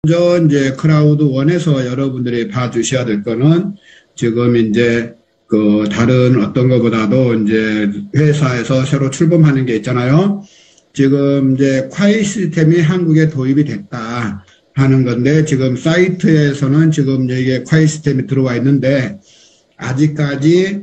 먼저 이제 크라우드 1에서 여러분들이 봐주셔야 될 거는 지금 이제 그 다른 어떤 것보다도 이제 회사에서 새로 출범하는 게 있잖아요. 지금 이제 콰이 시스템이 한국에 도입이 됐다 하는 건데 지금 사이트에서는 지금 이게 콰이 시스템이 들어와 있는데 아직까지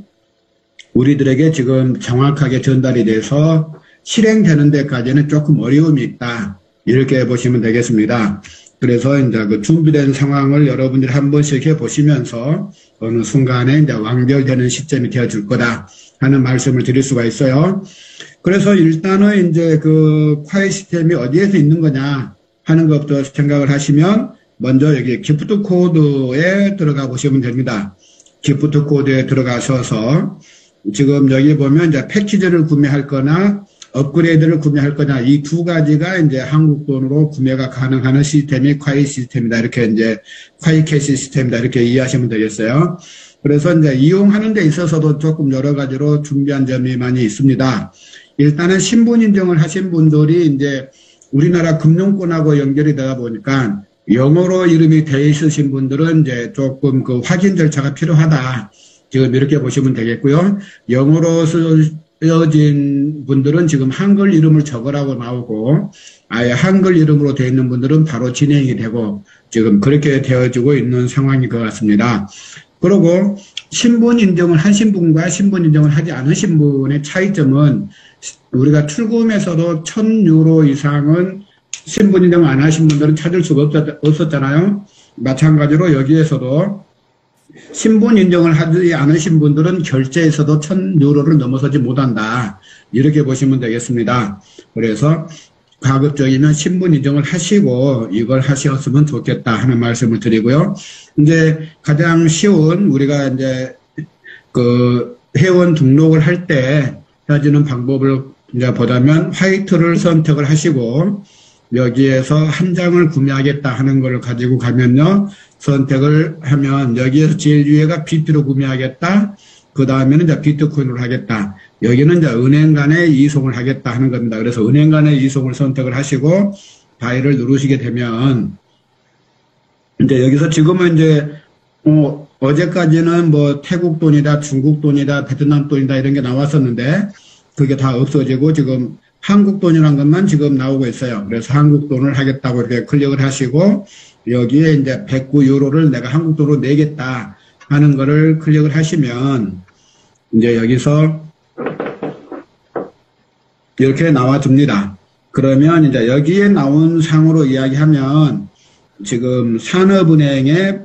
우리들에게 지금 정확하게 전달이 돼서 실행되는 데까지는 조금 어려움이 있다. 이렇게 보시면 되겠습니다. 그래서 이제 그 준비된 상황을 여러분들이 한 번씩 해 보시면서 어느 순간에 이제 완결되는 시점이 되어줄 거다 하는 말씀을 드릴 수가 있어요. 그래서 일단은 이제 그 콰이 시스템이 어디에서 있는 거냐 하는 것부터 생각을 하시면 먼저 여기 기프트 코드에 들어가 보시면 됩니다. 기프트 코드에 들어가셔서 지금 여기 보면 이제 패키지를 구매할 거나 업그레이드를 구매할 거냐 이 두 가지가 이제 한국 돈으로 구매가 가능한 시스템이 콰이 시스템이다. 이렇게 이제 콰이 캐시 시스템이다. 이렇게 이해하시면 되겠어요. 그래서 이제 이용하는 데 있어서도 조금 여러 가지로 준비한 점이 많이 있습니다. 일단은 신분 인증을 하신 분들이 이제 우리나라 금융권하고 연결이 되다 보니까 영어로 이름이 되어 있으신 분들은 이제 조금 그 확인 절차가 필요하다. 지금 이렇게 보시면 되겠고요. 영어로 쓰여진 분들은 지금 한글 이름을 적으라고 나오고 아예 한글 이름으로 되어 있는 분들은 바로 진행이 되고 지금 그렇게 되어지고 있는 상황인 것 같습니다. 그리고 신분 인증을 하신 분과 신분 인증을 하지 않으신 분의 차이점은 우리가 출금에서도 1000유로 이상은 신분 인증을 안 하신 분들은 찾을 수가 없었잖아요. 마찬가지로 여기에서도 신분 인증을 하지 않으신 분들은 결제에서도 1000유로를 넘어서지 못한다. 이렇게 보시면 되겠습니다. 그래서 가급적이면 신분 인증을 하시고 이걸 하셨으면 좋겠다 하는 말씀을 드리고요. 이제 가장 쉬운 우리가 이제 그 회원 등록을 할 때 해지는 방법을 이제 보자면 화이트를 선택을 하시고 여기에서 한 장을 구매하겠다 하는 걸 가지고 가면요. 선택을 하면 여기에서 제일 위에가 비트로 구매하겠다. 그 다음에는 이제 비트코인으로 하겠다. 여기는 이제 은행 간에 이송을 하겠다 하는 겁니다. 그래서 은행 간에 이송을 선택을 하시고 바이를 누르시게 되면 이제 여기서 지금은 이제 어제까지는 뭐 태국 돈이다, 중국 돈이다, 베트남 돈이다 이런 게 나왔었는데 그게 다 없어지고 지금 한국 돈이라는 것만 지금 나오고 있어요. 그래서 한국 돈을 하겠다고 이렇게 클릭을 하시고 여기에 이제 109유로를 내가 한국 돈으로 내겠다 하는 거를 클릭을 하시면 이제 여기서 이렇게 나와줍니다. 그러면 이제 여기에 나온 상으로 이야기하면 지금 산업은행에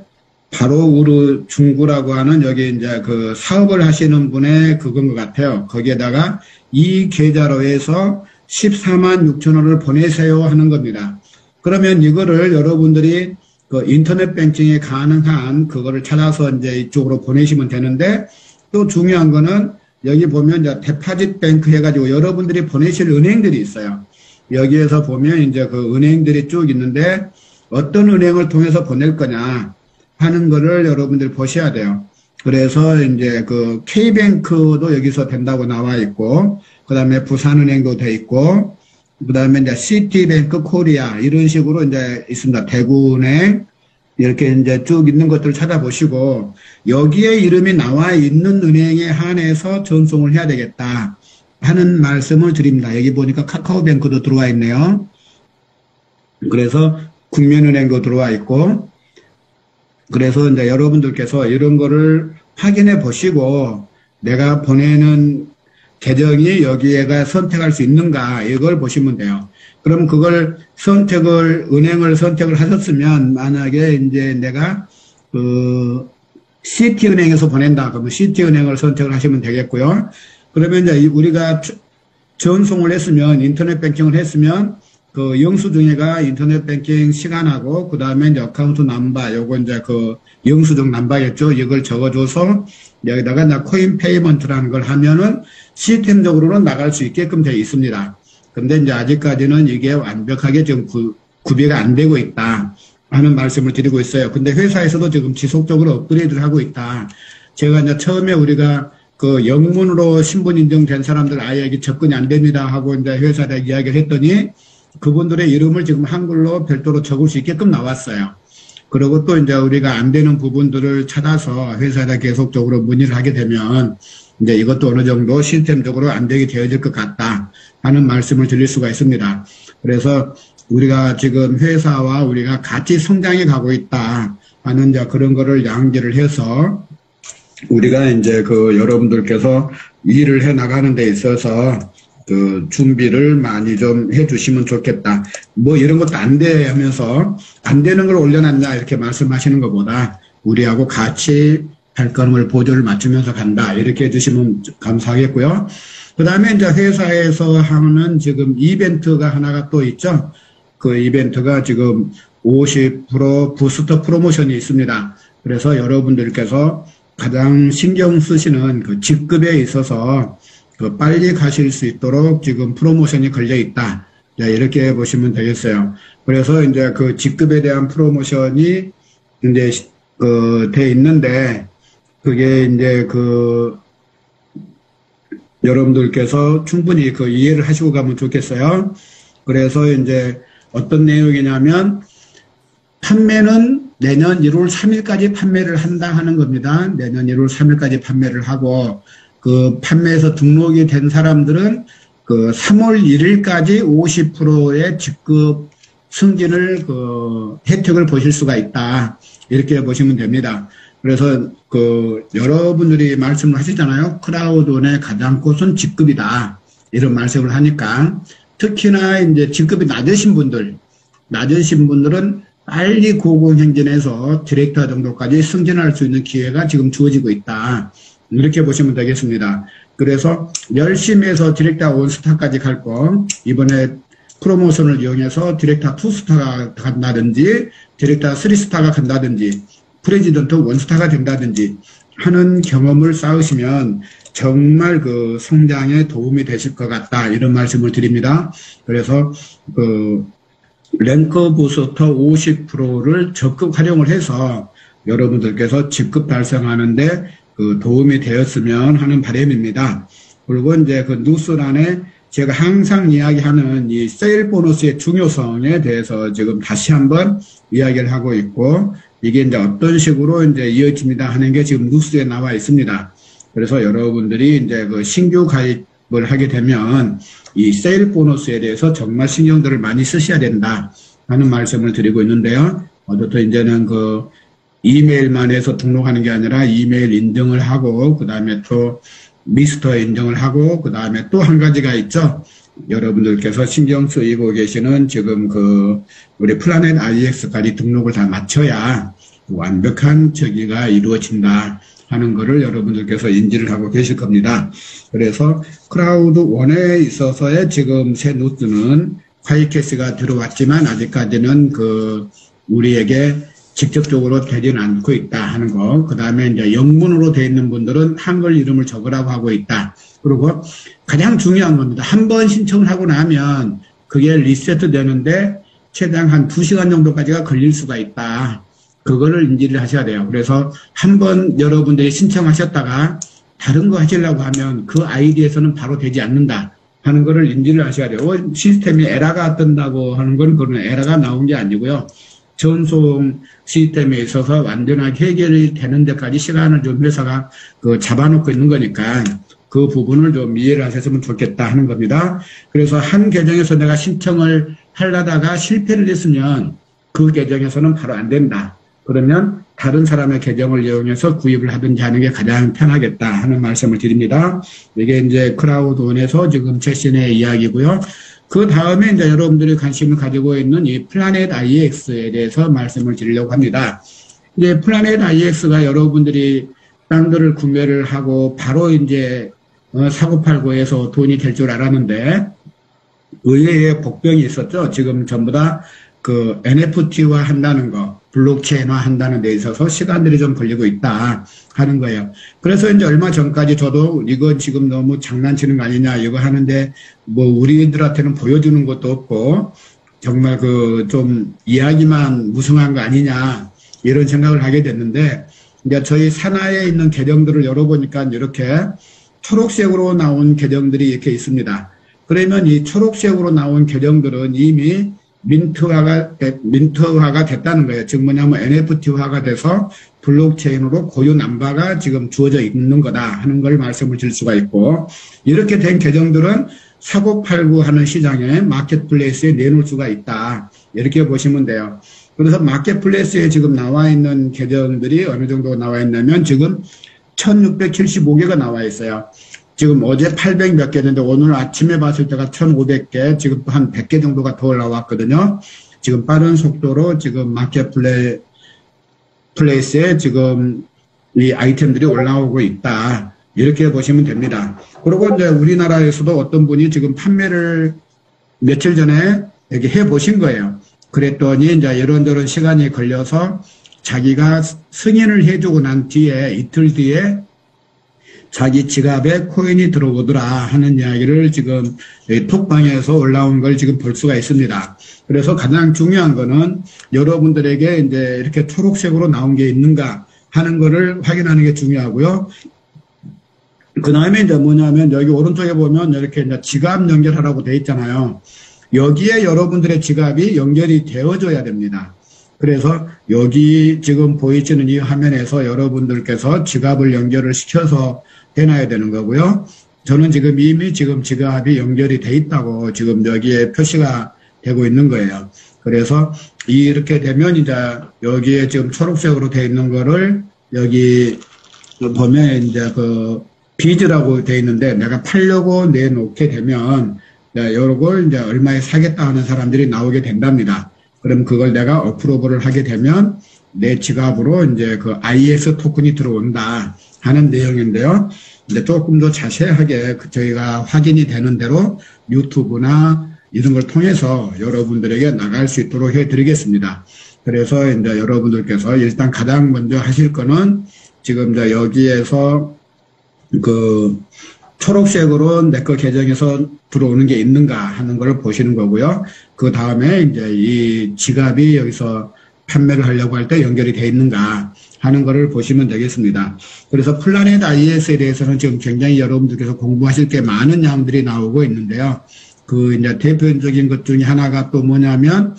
바로 우르 중구라고 하는 여기 이제 그 사업을 하시는 분의 그건 것 같아요. 거기에다가 이 계좌로 해서 14만 6천원을 보내세요 하는 겁니다. 그러면 이거를 여러분들이 그 인터넷 뱅킹에 가능한 그거를 찾아서 이제 이쪽으로 보내시면 되는데 또 중요한 거는 여기 보면 이제 데파짓 뱅크 해가지고 여러분들이 보내실 은행들이 있어요. 여기에서 보면 이제 그 은행들이 쭉 있는데 어떤 은행을 통해서 보낼 거냐 하는 거를 여러분들이 보셔야 돼요. 그래서 이제 그 K뱅크도 여기서 된다고 나와 있고 그 다음에 부산은행도 돼 있고 그 다음에 이제 시티뱅크 코리아 이런 식으로 이제 있습니다. 대구은행 이렇게 이제 쭉 있는 것들을 찾아보시고 여기에 이름이 나와 있는 은행에 한해서 전송을 해야 되겠다 하는 말씀을 드립니다. 여기 보니까 카카오뱅크도 들어와 있네요. 그래서 국민은행도 들어와 있고 그래서 이제 여러분들께서 이런 거를 확인해 보시고 내가 보내는 계정이 여기에가 선택할 수 있는가 이걸 보시면 돼요. 그럼 그걸 은행을 선택을 하셨으면 만약에 이제 내가 그 시티은행에서 보낸다 그러면 시티은행을 선택을 하시면 되겠고요. 그러면 이제 우리가 전송을 했으면 인터넷 뱅킹을 했으면 그 영수증에가 인터넷 뱅킹 시간하고 그 다음에 이제 어카운트 넘버 요거 이제 그 영수증 넘버겠죠. 이걸 적어줘서 여기다가 이제 코인 페이먼트라는 걸 하면은 시스템적으로는 나갈 수 있게끔 되어 있습니다. 근데 이제 아직까지는 이게 완벽하게 지금 구비가 안 되고 있다 하는 말씀을 드리고 있어요. 근데 회사에서도 지금 지속적으로 업그레이드를 하고 있다. 제가 이제 처음에 우리가 그 영문으로 신분 인증된 사람들 아예 여기 접근이 안 됩니다 하고 이제 회사에 이야기를 했더니 그분들의 이름을 지금 한글로 별도로 적을 수 있게끔 나왔어요. 그리고 또 이제 우리가 안 되는 부분들을 찾아서 회사에다 계속적으로 문의를 하게 되면 이제 이것도 어느 정도 시스템적으로 안 되게 되어질 것 같다 하는 말씀을 드릴 수가 있습니다. 그래서 우리가 지금 회사와 우리가 같이 성장해 가고 있다 하는 이제 그런 거를 양지를 해서 우리가 이제 그 여러분들께서 일을 해 나가는 데 있어서 그 준비를 많이 좀 해 주시면 좋겠다. 뭐 이런 것도 안 돼 하면서 안 되는 걸 올려놨냐 이렇게 말씀하시는 것보다 우리하고 같이 발걸음을 보조를 맞추면서 간다 이렇게 해주시면 감사하겠고요. 그 다음에 이제 회사에서 하는 지금 이벤트가 하나가 또 있죠. 그 이벤트가 지금 50% 부스터 프로모션이 있습니다. 그래서 여러분들께서 가장 신경 쓰시는 그 직급에 있어서 그 빨리 가실 수 있도록 지금 프로모션이 걸려 있다. 이렇게 보시면 되겠어요. 그래서 이제 그 직급에 대한 프로모션이 이제 돼 있는데 그게 이제 그 여러분들께서 충분히 그 이해를 하시고 가면 좋겠어요. 그래서 이제 어떤 내용이냐면 판매는 내년 1월 3일까지 판매를 한다 하는 겁니다. 내년 1월 3일까지 판매를 하고 그 판매에서 등록이 된 사람들은 그 3월 1일까지 50%의 직급 승진을 그 혜택을 보실 수가 있다. 이렇게 보시면 됩니다. 그래서 그 여러분들이 말씀을 하시잖아요. 크라우드원의 가장 꽃은 직급이다. 이런 말씀을 하니까 특히나 이제 직급이 낮으신 분들은 빨리 고공행진해서 디렉터 정도까지 승진할 수 있는 기회가 지금 주어지고 있다. 이렇게 보시면 되겠습니다. 그래서 열심히 해서 디렉터 1스타까지 갈 거, 이번에 프로모션을 이용해서 디렉터 2스타가 간다든지, 디렉터 3스타가 간다든지, 프레지던트 1스타가 된다든지 하는 경험을 쌓으시면 정말 그 성장에 도움이 되실 것 같다. 이런 말씀을 드립니다. 그래서 그 랭크 부스터 50%를 적극 활용을 해서 여러분들께서 직급 달성하는데 그 도움이 되었으면 하는 바람입니다. 그리고 이제 그 뉴스란에 제가 항상 이야기하는 이 세일 보너스의 중요성에 대해서 지금 다시 한번 이야기를 하고 있고 이게 이제 어떤 식으로 이제 이어집니다 하는 게 지금 뉴스에 나와 있습니다. 그래서 여러분들이 이제 그 신규 가입을 하게 되면 이 세일 보너스에 대해서 정말 신경들을 많이 쓰셔야 된다 하는 말씀을 드리고 있는데요. 어쨌든 이제는 그 이메일만 해서 등록하는 게 아니라 이메일 인증을 하고 그 다음에 또 미스터 인증을 하고 그 다음에 또 한 가지가 있죠. 여러분들께서 신경 쓰이고 계시는 지금 그 우리 플라넷 IX까지 등록을 다 마쳐야 완벽한 저기가 이루어진다 하는 거를 여러분들께서 인지를 하고 계실 겁니다. 그래서 크라우드 1에 있어서의 지금 새 뉴스는 콰이캐시가 들어왔지만 아직까지는 그 우리에게 직접적으로 되지는 않고 있다 하는 거. 그 다음에 이제 영문으로 되어 있는 분들은 한글 이름을 적으라고 하고 있다. 그리고 가장 중요한 겁니다. 한 번 신청을 하고 나면 그게 리셋 되는데 최대한 한 2시간 정도까지가 걸릴 수가 있다. 그거를 인지를 하셔야 돼요. 그래서 한 번 여러분들이 신청하셨다가 다른 거 하시려고 하면 그 아이디에서는 바로 되지 않는다 하는 거를 인지를 하셔야 돼요. 시스템이 에러가 뜬다고 하는 건 그런 에러가 나온 게 아니고요. 전송 시스템에 있어서 완전하게 해결이 되는 데까지 시간을 좀 회사가 그 잡아놓고 있는 거니까 그 부분을 좀 이해를 하셨으면 좋겠다 하는 겁니다. 그래서 한 계정에서 내가 신청을 하려다가 실패를 했으면 그 계정에서는 바로 안 된다. 그러면 다른 사람의 계정을 이용해서 구입을 하든지 하는 게 가장 편하겠다 하는 말씀을 드립니다. 이게 이제 크라우드원에서 지금 최신의 이야기고요. 그 다음에 이제 여러분들이 관심을 가지고 있는 이 플라넷 IX에 대해서 말씀을 드리려고 합니다. 이제 플라넷 IX가 여러분들이 땅들을 구매를 하고 바로 이제 사고팔고 해서 돈이 될 줄 알았는데 의외의 복병이 있었죠. 지금 전부 다 그 NFT화 한다는 거, 블록체인화 한다는 데 있어서 시간들이 좀 걸리고 있다 하는 거예요. 그래서 이제 얼마 전까지 저도 이거 지금 너무 장난치는 거 아니냐 이거 하는데 뭐 우리들한테는 보여주는 것도 없고 정말 그 좀 이야기만 무성한 거 아니냐 이런 생각을 하게 됐는데 이제 저희 산하에 있는 계정들을 열어보니까 이렇게 초록색으로 나온 계정들이 이렇게 있습니다. 그러면 이 초록색으로 나온 계정들은 이미 민트화가 됐다는 거예요. 즉 뭐냐면 NFT화가 돼서 블록체인으로 고유 남바가 지금 주어져 있는 거다 하는 걸 말씀을 드릴 수가 있고, 이렇게 된 계정들은 사고팔고 하는 시장에 마켓플레이스에 내놓을 수가 있다. 이렇게 보시면 돼요. 그래서 마켓플레이스에 지금 나와 있는 계정들이 어느 정도 나와 있냐면 지금 1675개가 나와 있어요. 지금 어제 800 몇 개였는데 오늘 아침에 봤을 때가 1500개, 지금 한 100개 정도가 더 올라왔거든요. 지금 빠른 속도로 지금 마켓플레이스에 지금 이 아이템들이 올라오고 있다. 이렇게 보시면 됩니다. 그리고 이제 우리나라에서도 어떤 분이 지금 판매를 며칠 전에 여기 해 보신 거예요. 그랬더니 이제 이런저런 시간이 걸려서 자기가 승인을 해주고 난 뒤에 이틀 뒤에 자기 지갑에 코인이 들어오더라 하는 이야기를 지금 톡방에서 올라온 걸 지금 볼 수가 있습니다. 그래서 가장 중요한 거는 여러분들에게 이제 이렇게 초록색으로 나온 게 있는가 하는 거를 확인하는 게 중요하고요. 그 다음에 이제 뭐냐면 여기 오른쪽에 보면 이렇게 이제 지갑 연결하라고 돼 있잖아요. 여기에 여러분들의 지갑이 연결이 되어줘야 됩니다. 그래서 여기 지금 보이시는 이 화면에서 여러분들께서 지갑을 연결을 시켜서 해놔야 되는 거고요. 저는 지금 이미 지금 지갑이 연결이 돼 있다고 지금 여기에 표시가 되고 있는 거예요. 그래서 이렇게 되면 이제 여기에 지금 초록색으로 돼 있는 거를 여기 보면 이제 비즈라고 돼 있는데 내가 팔려고 내놓게 되면 요걸 이제 얼마에 사겠다 하는 사람들이 나오게 된답니다. 그럼 그걸 내가 어프로브를 하게 되면 내 지갑으로 이제 IS 토큰이 들어온다 하는 내용인데요. 이제 조금 더 자세하게 저희가 확인이 되는 대로 유튜브나 이런 걸 통해서 여러분들에게 나갈 수 있도록 해드리겠습니다. 그래서 이제 여러분들께서 일단 가장 먼저 하실 거는 지금 이제 여기에서 초록색으로 내 거 계정에서 들어오는 게 있는가 하는 걸 보시는 거고요. 그 다음에 이제 이 지갑이 여기서 판매를 하려고 할 때 연결이 돼 있는가 하는 거를 보시면 되겠습니다. 그래서 플라넷 IS에 대해서는 지금 굉장히 여러분들께서 공부하실 게 많은 양들이 나오고 있는데요. 이제 대표적인 것 중에 하나가 또 뭐냐면,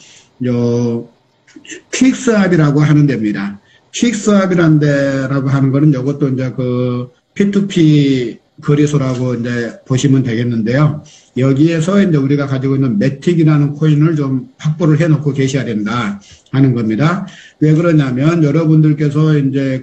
퀵스왑이라고 하는 데입니다. 퀵스왑이라는 데라고 하는 거는 이것도 이제 P2P 거래소라고 이제 보시면 되겠는데요. 여기에서 이제 우리가 가지고 있는 매틱이라는 코인을 좀 확보를 해 놓고 계셔야 된다 하는 겁니다. 왜 그러냐면 여러분들께서 이제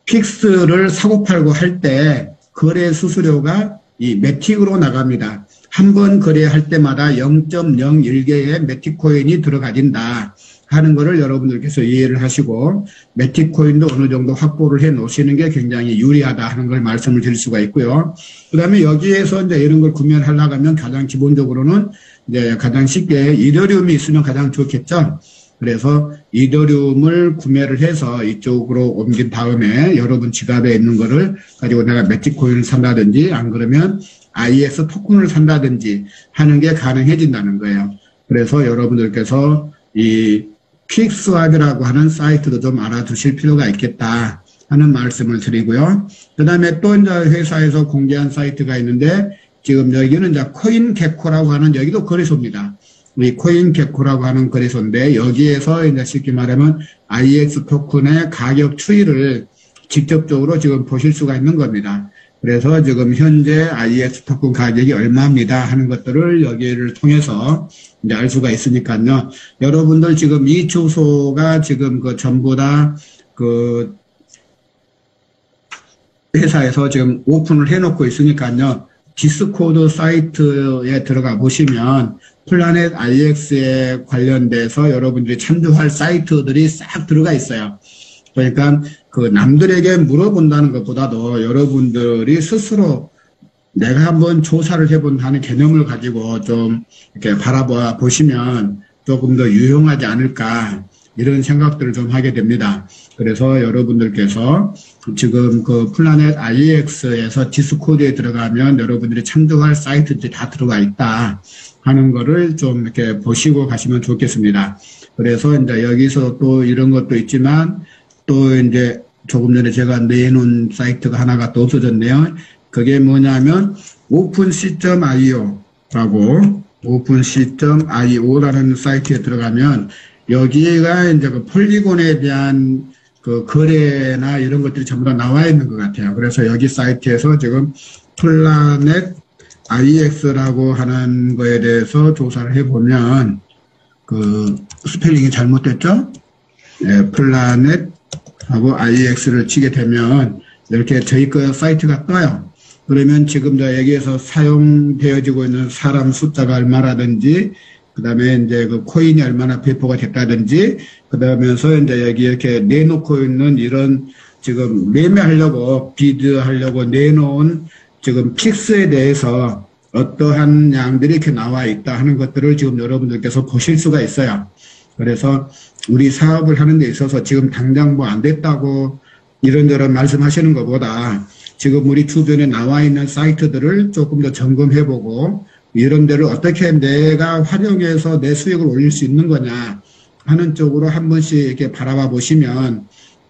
픽스를 사고 팔고 할 때 거래 수수료가 이 매틱으로 나갑니다. 한 번 거래할 때마다 0.01개의 매틱 코인이 들어가진다 하는 거를 여러분들께서 이해를 하시고 매틱 코인도 어느 정도 확보를 해 놓으시는 게 굉장히 유리하다 하는 걸 말씀을 드릴 수가 있고요. 그 다음에 여기에서 이제 이런 걸 구매를 하려고 하면 가장 기본적으로는 이제 가장 쉽게 이더리움이 있으면 가장 좋겠죠. 그래서 이더리움을 구매를 해서 이쪽으로 옮긴 다음에 여러분 지갑에 있는 거를 가지고 내가 매틱 코인을 산다든지 안 그러면 IS 토큰을 산다든지 하는 게 가능해진다는 거예요. 그래서 여러분들께서 이 퀵스왑이라고 하는 사이트도 좀 알아두실 필요가 있겠다 하는 말씀을 드리고요. 그 다음에 또 이제 회사에서 공개한 사이트가 있는데 지금 여기는 이제 코인게코라고 하는 여기도 거래소입니다. 이 코인게코라고 하는 거래소인데 여기에서 이제 쉽게 말하면 IX 토큰의 가격 추이를 직접적으로 지금 보실 수가 있는 겁니다. 그래서 지금 현재 IX 토큰 가격이 얼마입니다 하는 것들을 여기를 통해서 이제 알 수가 있으니까요. 여러분들 지금 이 주소가 지금 전부 다 회사에서 지금 오픈을 해놓고 있으니까요. 디스코드 사이트에 들어가 보시면 플라넷 IX에 관련돼서 여러분들이 참조할 사이트들이 싹 들어가 있어요. 그러니까 남들에게 물어본다는 것보다도 여러분들이 스스로 내가 한번 조사를 해본다는 개념을 가지고 좀 이렇게 바라봐 보시면 조금 더 유용하지 않을까 이런 생각들을 좀 하게 됩니다. 그래서 여러분들께서 지금 플라넷 IX에서 디스코드에 들어가면 여러분들이 참조할 사이트들이 다 들어가 있다 하는 거를 좀 이렇게 보시고 가시면 좋겠습니다. 그래서 이제 여기서 또 이런 것도 있지만 또 이제 조금 전에 제가 내놓은 사이트가 하나가 또 없어졌네요. 그게 뭐냐면 openc.io라는 사이트에 들어가면 여기가 이제 그 폴리곤에 대한 그 거래나 이런 것들이 전부 다 나와 있는 것 같아요. 그래서 여기 사이트에서 지금 플라넷 IX라고 하는 거에 대해서 조사를 해보면 그 스펠링이 잘못됐죠? 네, 플라넷하고 IX를 치게 되면 이렇게 저희 거 사이트가 떠요. 그러면 지금 여기에서 사용되어지고 있는 사람 숫자가 얼마라든지, 그 다음에 이제 그 코인이 얼마나 배포가 됐다든지, 그 다음에서 이제 여기 이렇게 내놓고 있는 이런 지금 매매하려고, 비드하려고 내놓은 지금 픽스에 대해서 어떠한 양들이 이렇게 나와 있다 하는 것들을 지금 여러분들께서 보실 수가 있어요. 그래서 우리 사업을 하는 데 있어서 지금 당장 뭐 안 됐다고 이런저런 말씀하시는 것보다 지금 우리 주변에 나와 있는 사이트들을 조금 더 점검해보고 이런 데를 어떻게 내가 활용해서 내 수익을 올릴 수 있는 거냐 하는 쪽으로 한 번씩 이렇게 바라봐 보시면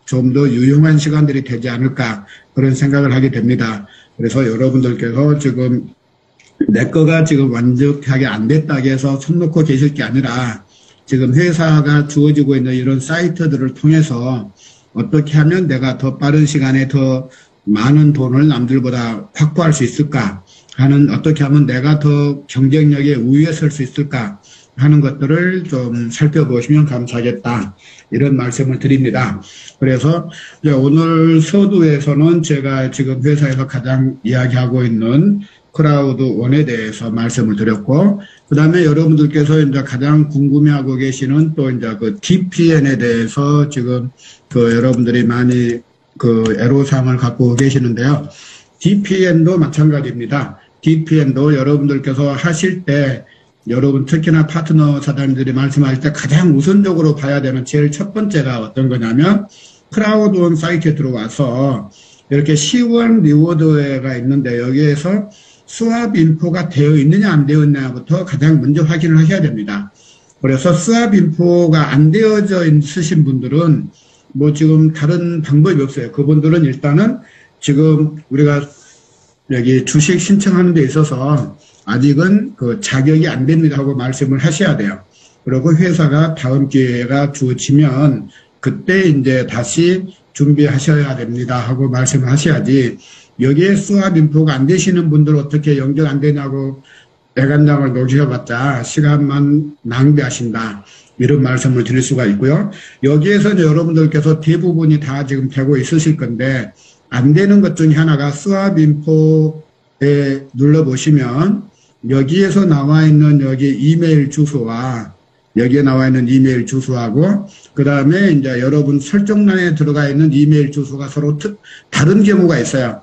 좀 더 유용한 시간들이 되지 않을까 그런 생각을 하게 됩니다. 그래서 여러분들께서 지금 내 거가 지금 완벽하게 안 됐다고 해서 손 놓고 계실 게 아니라 지금 회사가 주어지고 있는 이런 사이트들을 통해서 어떻게 하면 내가 더 빠른 시간에 더 많은 돈을 남들보다 확보할 수 있을까 하는, 어떻게 하면 내가 더 경쟁력에 우위에 설 수 있을까 하는 것들을 좀 살펴보시면 감사하겠다 이런 말씀을 드립니다. 그래서 오늘 서두에서는 제가 지금 회사에서 가장 이야기하고 있는 크라우드1에 대해서 말씀을 드렸고, 그 다음에 여러분들께서 이제 가장 궁금해하고 계시는 또 이제 그 DPN에 대해서 지금 그 여러분들이 많이 그 애로사항을 갖고 계시는데요. DPN도 마찬가지입니다. DPN도 여러분들께서 하실 때 여러분 특히나 파트너 사장님들이 말씀하실 때 가장 우선적으로 봐야 되는 제일 첫 번째가 어떤 거냐면 크라우드1 사이트에 들어와서 이렇게 C1 리워드가 있는데 여기에서 스왑 인포가 되어 있느냐 안 되어 있느냐부터 가장 먼저 확인을 하셔야 됩니다. 그래서 스왑 인포가 안 되어져 있으신 분들은 뭐 지금 다른 방법이 없어요. 그분들은 일단은 지금 우리가 여기 주식 신청하는 데 있어서 아직은 그 자격이 안 됩니다 하고 말씀을 하셔야 돼요. 그리고 회사가 다음 기회가 주어지면 그때 이제 다시 준비하셔야 됩니다 하고 말씀을 하셔야지, 여기에 스왑 인포가 안 되시는 분들 어떻게 연결 안 되냐고 애간장을 놓으셔봤자 시간만 낭비하신다 이런 말씀을 드릴 수가 있고요. 여기에서 여러분들께서 대부분이 다 지금 되고 있으실 건데 안 되는 것 중에 하나가 스왑 인포에 눌러보시면 여기에서 나와 있는 여기 이메일 주소와 여기에 나와 있는 이메일 주소하고 그 다음에 이제 여러분 설정란에 들어가 있는 이메일 주소가 서로 다른 경우가 있어요.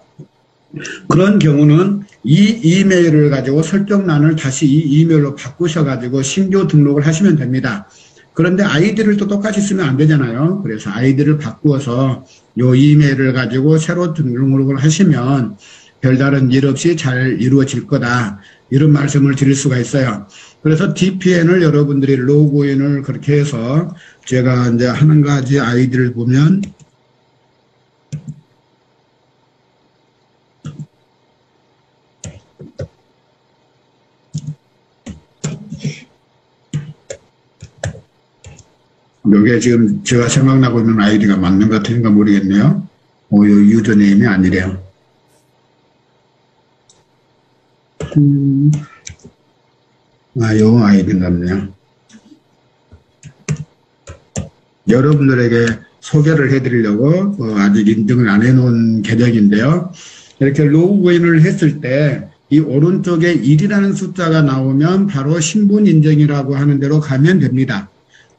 그런 경우는 이 이메일을 가지고 설정란을 다시 이 이메일로 바꾸셔가지고 신규 등록을 하시면 됩니다. 그런데 아이디를 또 똑같이 쓰면 안 되잖아요. 그래서 아이디를 바꾸어서 이 이메일을 가지고 새로 등록을 하시면 별다른 일 없이 잘 이루어질 거다 이런 말씀을 드릴 수가 있어요. 그래서 DPN을 여러분들이 로그인을 그렇게 해서 제가 이제 한 가지 아이디를 보면 이게 지금 제가 생각나고 있는 아이디가 맞는 것 같은가 모르겠네요. 요 유저네임이 아니래요. 요 아이디인가 보네요. 여러분들에게 소개를 해드리려고 아직 인증을 안 해놓은 계정인데요. 이렇게 로그인을 했을 때 이 오른쪽에 1이라는 숫자가 나오면 바로 신분 인증이라고 하는 데로 가면 됩니다.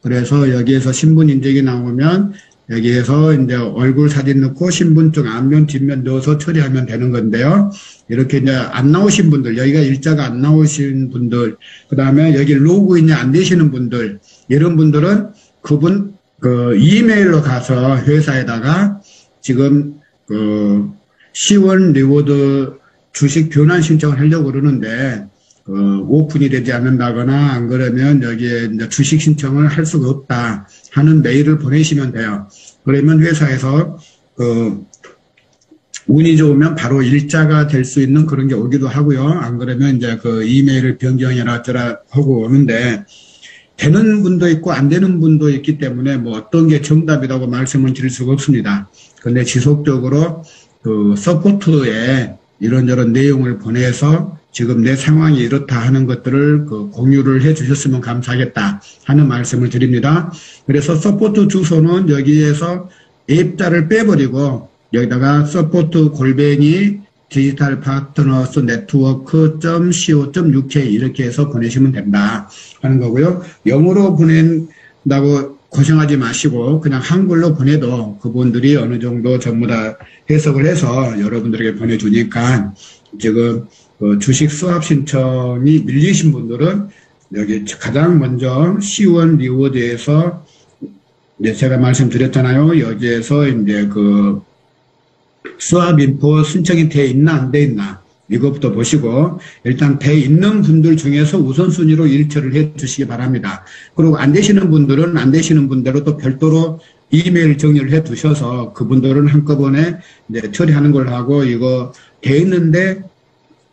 그래서 여기에서 신분 인증이 나오면 여기에서 이제 얼굴 사진 넣고 신분증 앞면 뒷면 넣어서 처리하면 되는 건데요. 이렇게 이제 안 나오신 분들, 여기가 일자가 안 나오신 분들, 그 다음에 여기 로그인이 안 되시는 분들, 이런 분들은 그분 그 이메일로 가서 회사에다가 지금 그 C1 리워드 주식 변환 신청을 하려고 그러는데 오픈이 되지 않는다거나 안 그러면 여기에 이제 주식 신청을 할 수가 없다 하는 메일을 보내시면 돼요. 그러면 회사에서 운이 좋으면 바로 일자가 될 수 있는 그런 게 오기도 하고요. 안 그러면 이제 그 이메일을 변경해라 어쩌라 하고 오는데, 되는 분도 있고 안 되는 분도 있기 때문에 뭐 어떤 게 정답이라고 말씀을 드릴 수가 없습니다. 근데 지속적으로 그 서포트에 이런저런 내용을 보내서 지금 내 상황이 이렇다 하는 것들을 그 공유를 해 주셨으면 감사하겠다 하는 말씀을 드립니다. 그래서 서포트 주소는 여기에서 앱자를 빼버리고 여기다가 서포트 골뱅이 디지털 파트너스 네트워크.co.uk 이렇게 해서 보내시면 된다 하는 거고요. 영어로 보낸다고 고생하지 마시고 그냥 한글로 보내도 그분들이 어느 정도 전부 다 해석을 해서 여러분들에게 보내주니까 지금 주식 수합 신청이 밀리신 분들은 여기 가장 먼저 C1 리워드에서 제가 말씀드렸잖아요. 여기에서 이제 그 수합 인포 신청이 돼 있나 안 돼 있나 이것부터 보시고 일단 돼 있는 분들 중에서 우선순위로 일처를 해 주시기 바랍니다. 그리고 안 되시는 분들은 안 되시는 분대로 또 별도로 이메일 정리를 해 두셔서 그분들은 한꺼번에 이제 처리하는 걸 하고 이거 돼 있는데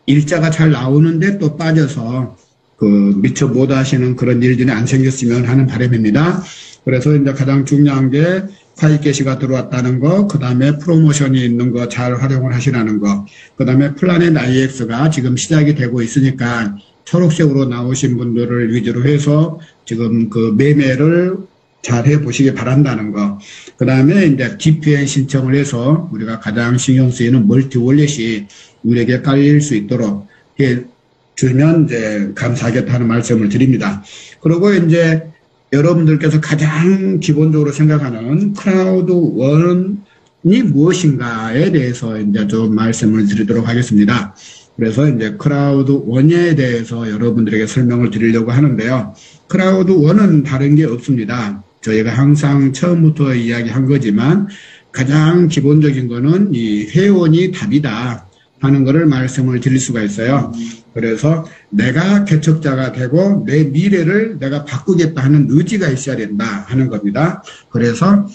일자가 잘 나오는데 또 빠져서 그 미처 못 하시는 그런 일들이 안 생겼으면 하는 바람입니다. 그래서 이제 가장 중요한 게 화입 게시가 들어왔다는 거, 그 다음에 프로모션이 있는 거 잘 활용을 하시라는 거, 그 다음에 플라넷 IX가 지금 시작이 되고 있으니까 초록색으로 나오신 분들을 위주로 해서 지금 그 매매를 잘 해보시기 바란다는 거, 그 다음에 이제 DPN 신청을 해서 우리가 가장 신경 쓰이는 멀티 월렛이 우리에게 깔릴 수 있도록 해 주면 이제 감사하겠다는 말씀을 드립니다. 그리고 이제 여러분들께서 가장 기본적으로 생각하는 크라우드 원이 무엇인가에 대해서 이제 좀 말씀을 드리도록 하겠습니다. 그래서 이제 크라우드 원에 대해서 여러분들에게 설명을 드리려고 하는데요. 크라우드 원은 다른 게 없습니다. 저희가 항상 처음부터 이야기한 거지만 가장 기본적인 거는 이 회원이 답이다 하는 것을 말씀을 드릴 수가 있어요. 그래서 내가 개척자가 되고 내 미래를 내가 바꾸겠다 하는 의지가 있어야 된다 하는 겁니다. 그래서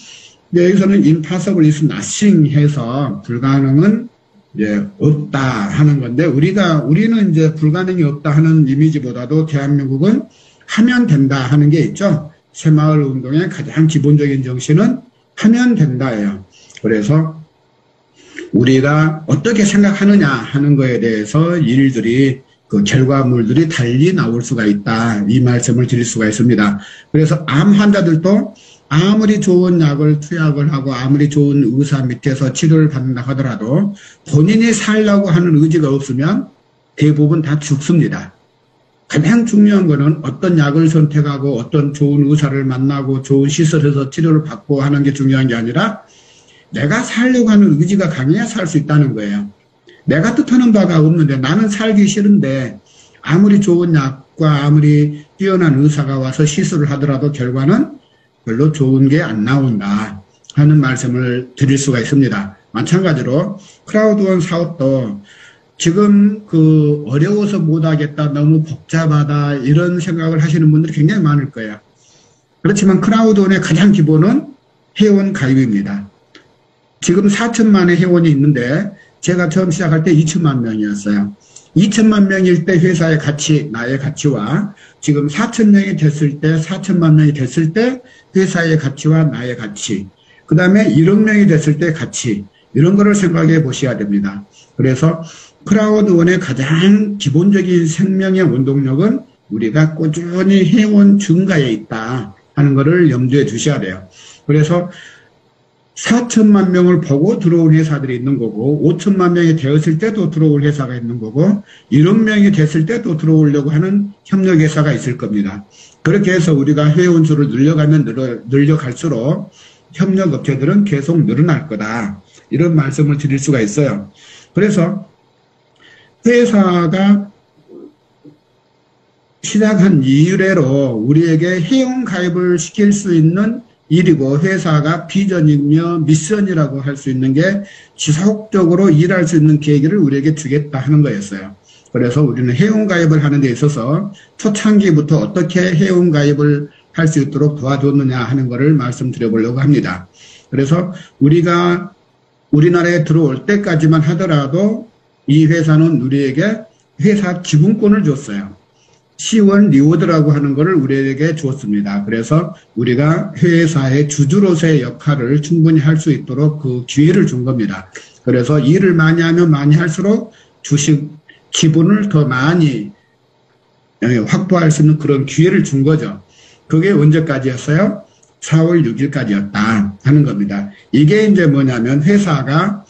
여기서는 impossible is nothing 해서 불가능은 이제 없다 하는 건데 우리는 이제 불가능이 없다 하는 이미지보다도 대한민국은 하면 된다 하는 게 있죠. 새마을 운동의 가장 기본적인 정신은 하면 된다예요. 그래서 우리가 어떻게 생각하느냐 하는 거에 대해서 일들이 그 결과물들이 달리 나올 수가 있다. 이 말씀을 드릴 수가 있습니다. 그래서 암 환자들도 아무리 좋은 약을 투약을 하고 아무리 좋은 의사 밑에서 치료를 받는다 하더라도 본인이 살려고 하는 의지가 없으면 대부분 다 죽습니다. 가장 중요한 거는 어떤 약을 선택하고 어떤 좋은 의사를 만나고 좋은 시설에서 치료를 받고 하는 게 중요한 게 아니라 내가 살려고 하는 의지가 강해야 살 수 있다는 거예요. 내가 뜻하는 바가 없는데 나는 살기 싫은데 아무리 좋은 약과 아무리 뛰어난 의사가 와서 시술을 하더라도 결과는 별로 좋은 게 안 나온다 하는 말씀을 드릴 수가 있습니다. 마찬가지로 크라우드원 사업도 지금 그 어려워서 못하겠다, 너무 복잡하다 이런 생각을 하시는 분들이 굉장히 많을 거예요. 그렇지만 크라우드원의 가장 기본은 회원 가입입니다. 지금 4천만의 회원이 있는데 제가 처음 시작할 때 2천만 명이었어요. 2천만 명일 때 회사의 가치, 나의 가치와 지금 4천 명이 됐을 때, 4천만 명이 됐을 때 회사의 가치와 나의 가치, 그 다음에 1억 명이 됐을 때 가치, 이런 거를 생각해 보셔야 됩니다. 그래서 크라우드원의 가장 기본적인 생명의 원동력은 우리가 꾸준히 회원 증가에 있다 하는 거를 염두에 두셔야 돼요. 그래서 4천만 명을 보고 들어온 회사들이 있는 거고 5천만 명이 되었을 때도 들어올 회사가 있는 거고 1억 명이 됐을 때도 들어오려고 하는 협력회사가 있을 겁니다. 그렇게 해서 우리가 회원 수를 늘려갈수록 협력업체들은 계속 늘어날 거다. 이런 말씀을 드릴 수가 있어요. 그래서 회사가 시작한 이래로 우리에게 회원 가입을 시킬 수 있는 일이고 회사가 비전이며 미션이라고 할 수 있는 게 지속적으로 일할 수 있는 계기를 우리에게 주겠다 하는 거였어요. 그래서 우리는 회원가입을 하는 데 있어서 초창기부터 어떻게 회원가입을 할 수 있도록 도와줬느냐 하는 것을 말씀드려 보려고 합니다. 그래서 우리가 우리나라에 들어올 때까지만 하더라도 이 회사는 우리에게 회사 기분권을 줬어요. C1 리워드라고 하는 것을 우리에게 줬습니다. 그래서 우리가 회사의 주주로서의 역할을 충분히 할 수 있도록 그 기회를 준 겁니다. 그래서 일을 많이 하면 많이 할수록 주식 기분을 더 많이 확보할 수 있는 그런 기회를 준 거죠. 그게 언제까지였어요? 4월 6일까지였다 하는 겁니다. 이게 이제 뭐냐면 회사가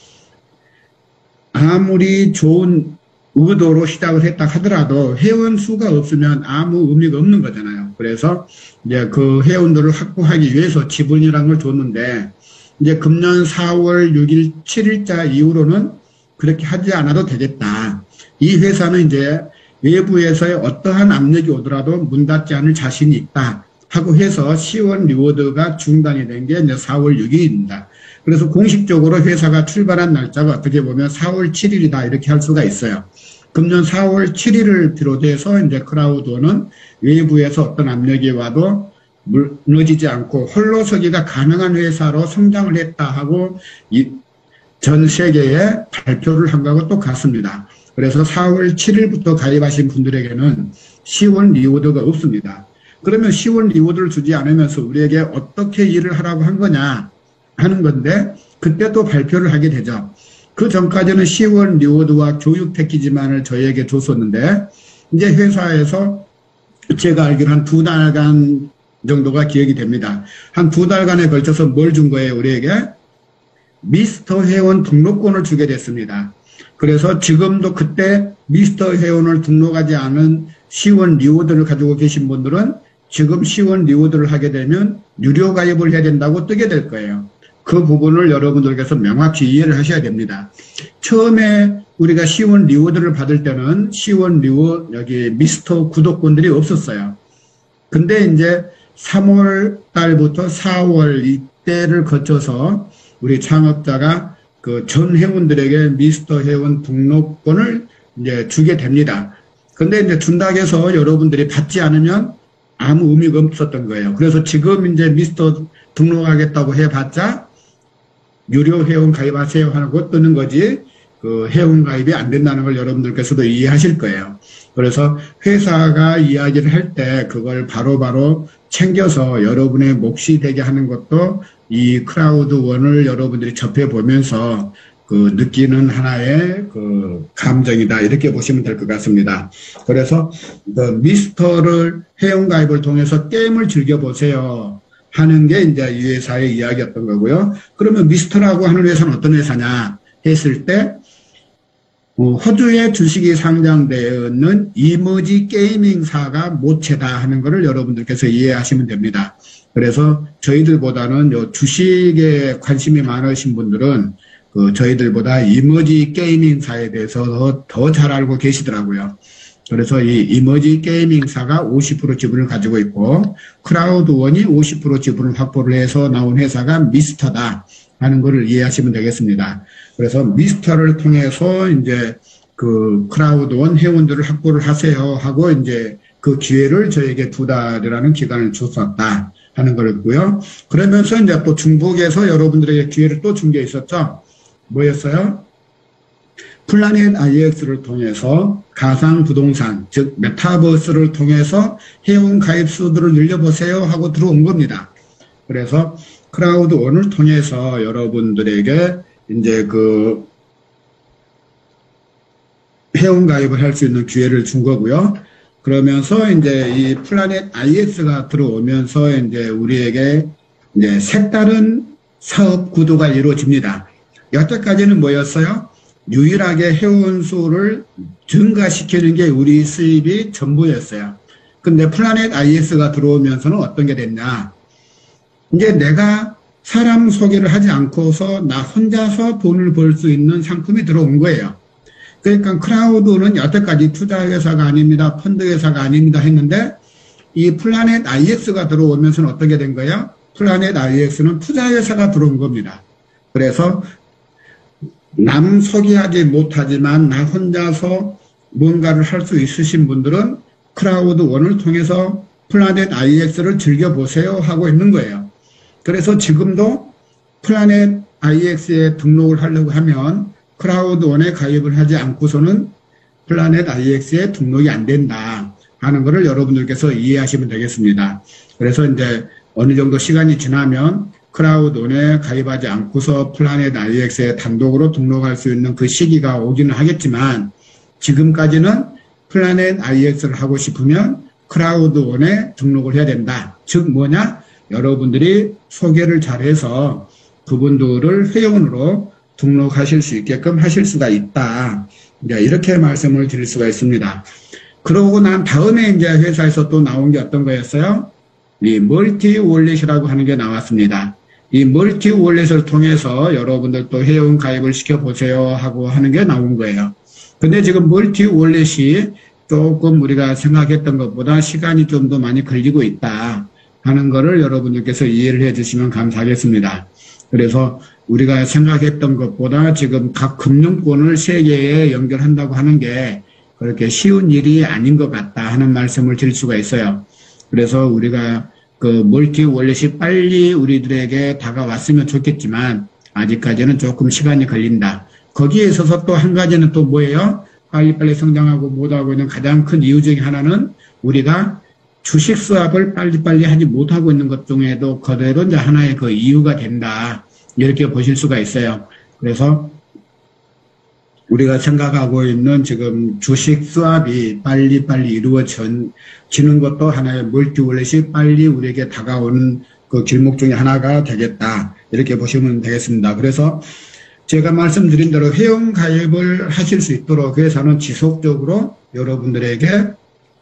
아무리 좋은 의도로 시작을 했다 하더라도 회원 수가 없으면 아무 의미가 없는 거잖아요. 그래서 이제 그 회원들을 확보하기 위해서 지분이라는 걸 줬는데 이제 금년 4월 6일, 7일자 이후로는 그렇게 하지 않아도 되겠다. 이 회사는 이제 외부에서의 어떠한 압력이 오더라도 문 닫지 않을 자신이 있다 하고 해서 C1 리워드가 중단이 된 게 이제 4월 6일입니다. 그래서 공식적으로 회사가 출발한 날짜가 어떻게 보면 4월 7일이다 이렇게 할 수가 있어요. 금년 4월 7일을 비롯해서 이제 크라우드원은 외부에서 어떤 압력이 와도 무너지지 않고 홀로 서기가 가능한 회사로 성장을 했다 하고 전 세계에 발표를 한 거하고 똑같습니다. 그래서 4월 7일부터 가입하신 분들에게는 C1 리워드가 없습니다. 그러면 C1 리워드를 주지 않으면서 우리에게 어떻게 일을 하라고 한 거냐 하는 건데 그때 또 발표를 하게 되죠. 그 전까지는 C1 리워드와 교육 패키지만을 저희에게 줬었는데 이제 회사에서 제가 알기로 한 2달간 정도가 기억이 됩니다. 한 2달간에 걸쳐서 뭘 준 거예요? 우리에게 미스터 회원 등록권을 주게 됐습니다. 그래서 지금도 그때 미스터 회원을 등록하지 않은 C1 리워드를 가지고 계신 분들은 지금 C1 리워드를 하게 되면 유료 가입을 해야 된다고 뜨게 될 거예요. 그 부분을 여러분들께서 명확히 이해를 하셔야 됩니다. 처음에 우리가 C1 리워드를 받을 때는 C1 리워드 여기 미스터 구독권들이 없었어요. 근데 이제 3월 달부터 4월 이때를 거쳐서 우리 창업자가 그 전 회원들에게 미스터 회원 등록권을 이제 주게 됩니다. 근데 이제 준다고 해서 여러분들이 받지 않으면 아무 의미가 없었던 거예요. 그래서 지금 이제 미스터 등록하겠다고 해봤자 유료 회원 가입하세요 하고 뜨는 거지 그 회원 가입이 안 된다는 걸 여러분들께서도 이해하실 거예요. 그래서 회사가 이야기를 할 때 그걸 바로바로 챙겨서 여러분의 몫이 되게 하는 것도 이 크라우드원을 여러분들이 접해보면서 그 느끼는 하나의 그 감정이다 이렇게 보시면 될 것 같습니다. 그래서 그 미스터를 회원 가입을 통해서 게임을 즐겨보세요 하는 게 이제 이 회사의 이야기였던 거고요. 그러면 미스터라고 하는 회사는 어떤 회사냐 했을 때 호주에 주식이 상장되어 있는 이머지 게이밍사가 모체다 하는 것을 여러분들께서 이해하시면 됩니다. 그래서 저희들보다는 요 주식에 관심이 많으신 분들은 그 저희들보다 이머지 게이밍사에 대해서 더 잘 알고 계시더라고요. 그래서 이 이머지 게이밍사가 50% 지분을 가지고 있고 크라우드원이 50% 지분을 확보를 해서 나온 회사가 미스터다 하는 것을 이해하시면 되겠습니다. 그래서 미스터를 통해서 이제 그 크라우드원 회원들을 확보를 하세요 하고 이제 그 기회를 저에게 2달이라는 기간을 줬었다 하는 거였고요. 그러면서 이제 또 중국에서 여러분들에게 기회를 또 준 게 있었죠. 뭐였어요? 플라넷 IX를 통해서 가상 부동산, 즉 메타버스를 통해서 회원 가입 수들을 늘려보세요 하고 들어온 겁니다. 그래서 크라우드원을 통해서 여러분들에게 이제 그 회원 가입을 할 수 있는 기회를 준 거고요. 그러면서 이제 이 플라넷 IX가 들어오면서 이제 우리에게 이제 색다른 사업 구도가 이루어집니다. 여태까지는 뭐였어요? 유일하게 회원 수를 증가시키는 게 우리 수입이 전부였어요. 근데 플라넷 IX가 들어오면서는 어떤 게 됐냐? 이제 내가 사람 소개를 하지 않고서 나 혼자서 돈을 벌 수 있는 상품이 들어온 거예요. 그러니까 크라우드는 여태까지 투자회사가 아닙니다. 펀드회사가 아닙니다 했는데 이 플라넷 IX가 들어오면서는 어떻게 된 거예요? 플라넷 IX는 투자회사가 들어온 겁니다. 그래서 남 소개하지 못하지만 나 혼자서 뭔가를 할 수 있으신 분들은 크라우드원을 통해서 플라넷 IX를 즐겨보세요 하고 있는 거예요. 그래서 지금도 플라넷 IX에 등록을 하려고 하면 크라우드원에 가입을 하지 않고서는 플라넷 IX에 등록이 안 된다 하는 것을 여러분들께서 이해하시면 되겠습니다. 그래서 이제 어느 정도 시간이 지나면 크라우드원에 가입하지 않고서 플라넷 IX에 단독으로 등록할 수 있는 그 시기가 오기는 하겠지만 지금까지는 플라넷 IX를 하고 싶으면 크라우드원에 등록을 해야 된다. 즉 뭐냐? 여러분들이 소개를 잘해서 그분들을 회원으로 등록하실 수 있게끔 하실 수가 있다. 이렇게 말씀을 드릴 수가 있습니다. 그러고 난 다음에 이제 회사에서 또 나온 게 어떤 거였어요? 이 멀티 월렛이라고 하는 게 나왔습니다. 이 멀티 월렛을 통해서 여러분들 또 회원 가입을 시켜보세요 하고 하는 게 나온 거예요. 근데 지금 멀티 월렛이 조금 우리가 생각했던 것보다 시간이 좀 더 많이 걸리고 있다 하는 거를 여러분들께서 이해를 해 주시면 감사하겠습니다. 그래서 우리가 생각했던 것보다 지금 각 금융권을 세계에 연결한다고 하는 게 그렇게 쉬운 일이 아닌 것 같다 하는 말씀을 드릴 수가 있어요. 그래서 우리가 그 멀티 월렛이 빨리 우리들에게 다가왔으면 좋겠지만 아직까지는 조금 시간이 걸린다. 거기에 있어서 또 한 가지는 또 뭐예요? 빨리빨리 성장하고 못하고 있는 가장 큰 이유 중에 하나는 우리가 주식 수합을 빨리빨리 하지 못하고 있는 것 중에도 그대로 이제 하나의 그 이유가 된다. 이렇게 보실 수가 있어요. 그래서 우리가 생각하고 있는 지금 주식 수합이 빨리빨리 이루어지는 것도 하나의 멀티월렛이 빨리 우리에게 다가오는 그 길목 중에 하나가 되겠다. 이렇게 보시면 되겠습니다. 그래서 제가 말씀드린 대로 회원 가입을 하실 수 있도록 회사는 지속적으로 여러분들에게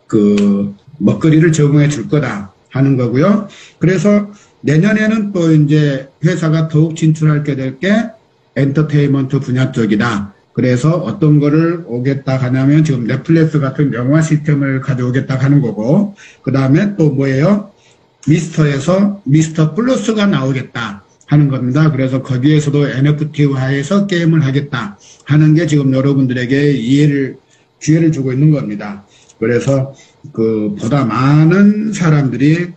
그 먹거리를 제공해 줄 거다 하는 거고요. 그래서 내년에는 또 이제 회사가 더욱 진출할 게 될 게 엔터테인먼트 분야 쪽이다. 그래서 어떤 거를 오겠다 하냐면 지금 넷플릭스 같은 영화 시스템을 가져오겠다 하는 거고, 그 다음에 또 뭐예요? 미스터에서 미스터 플러스가 나오겠다 하는 겁니다. 그래서 거기에서도 NFT화해서 게임을 하겠다 하는 게 지금 여러분들에게 기회를 주고 있는 겁니다. 그래서 보다 많은 사람들이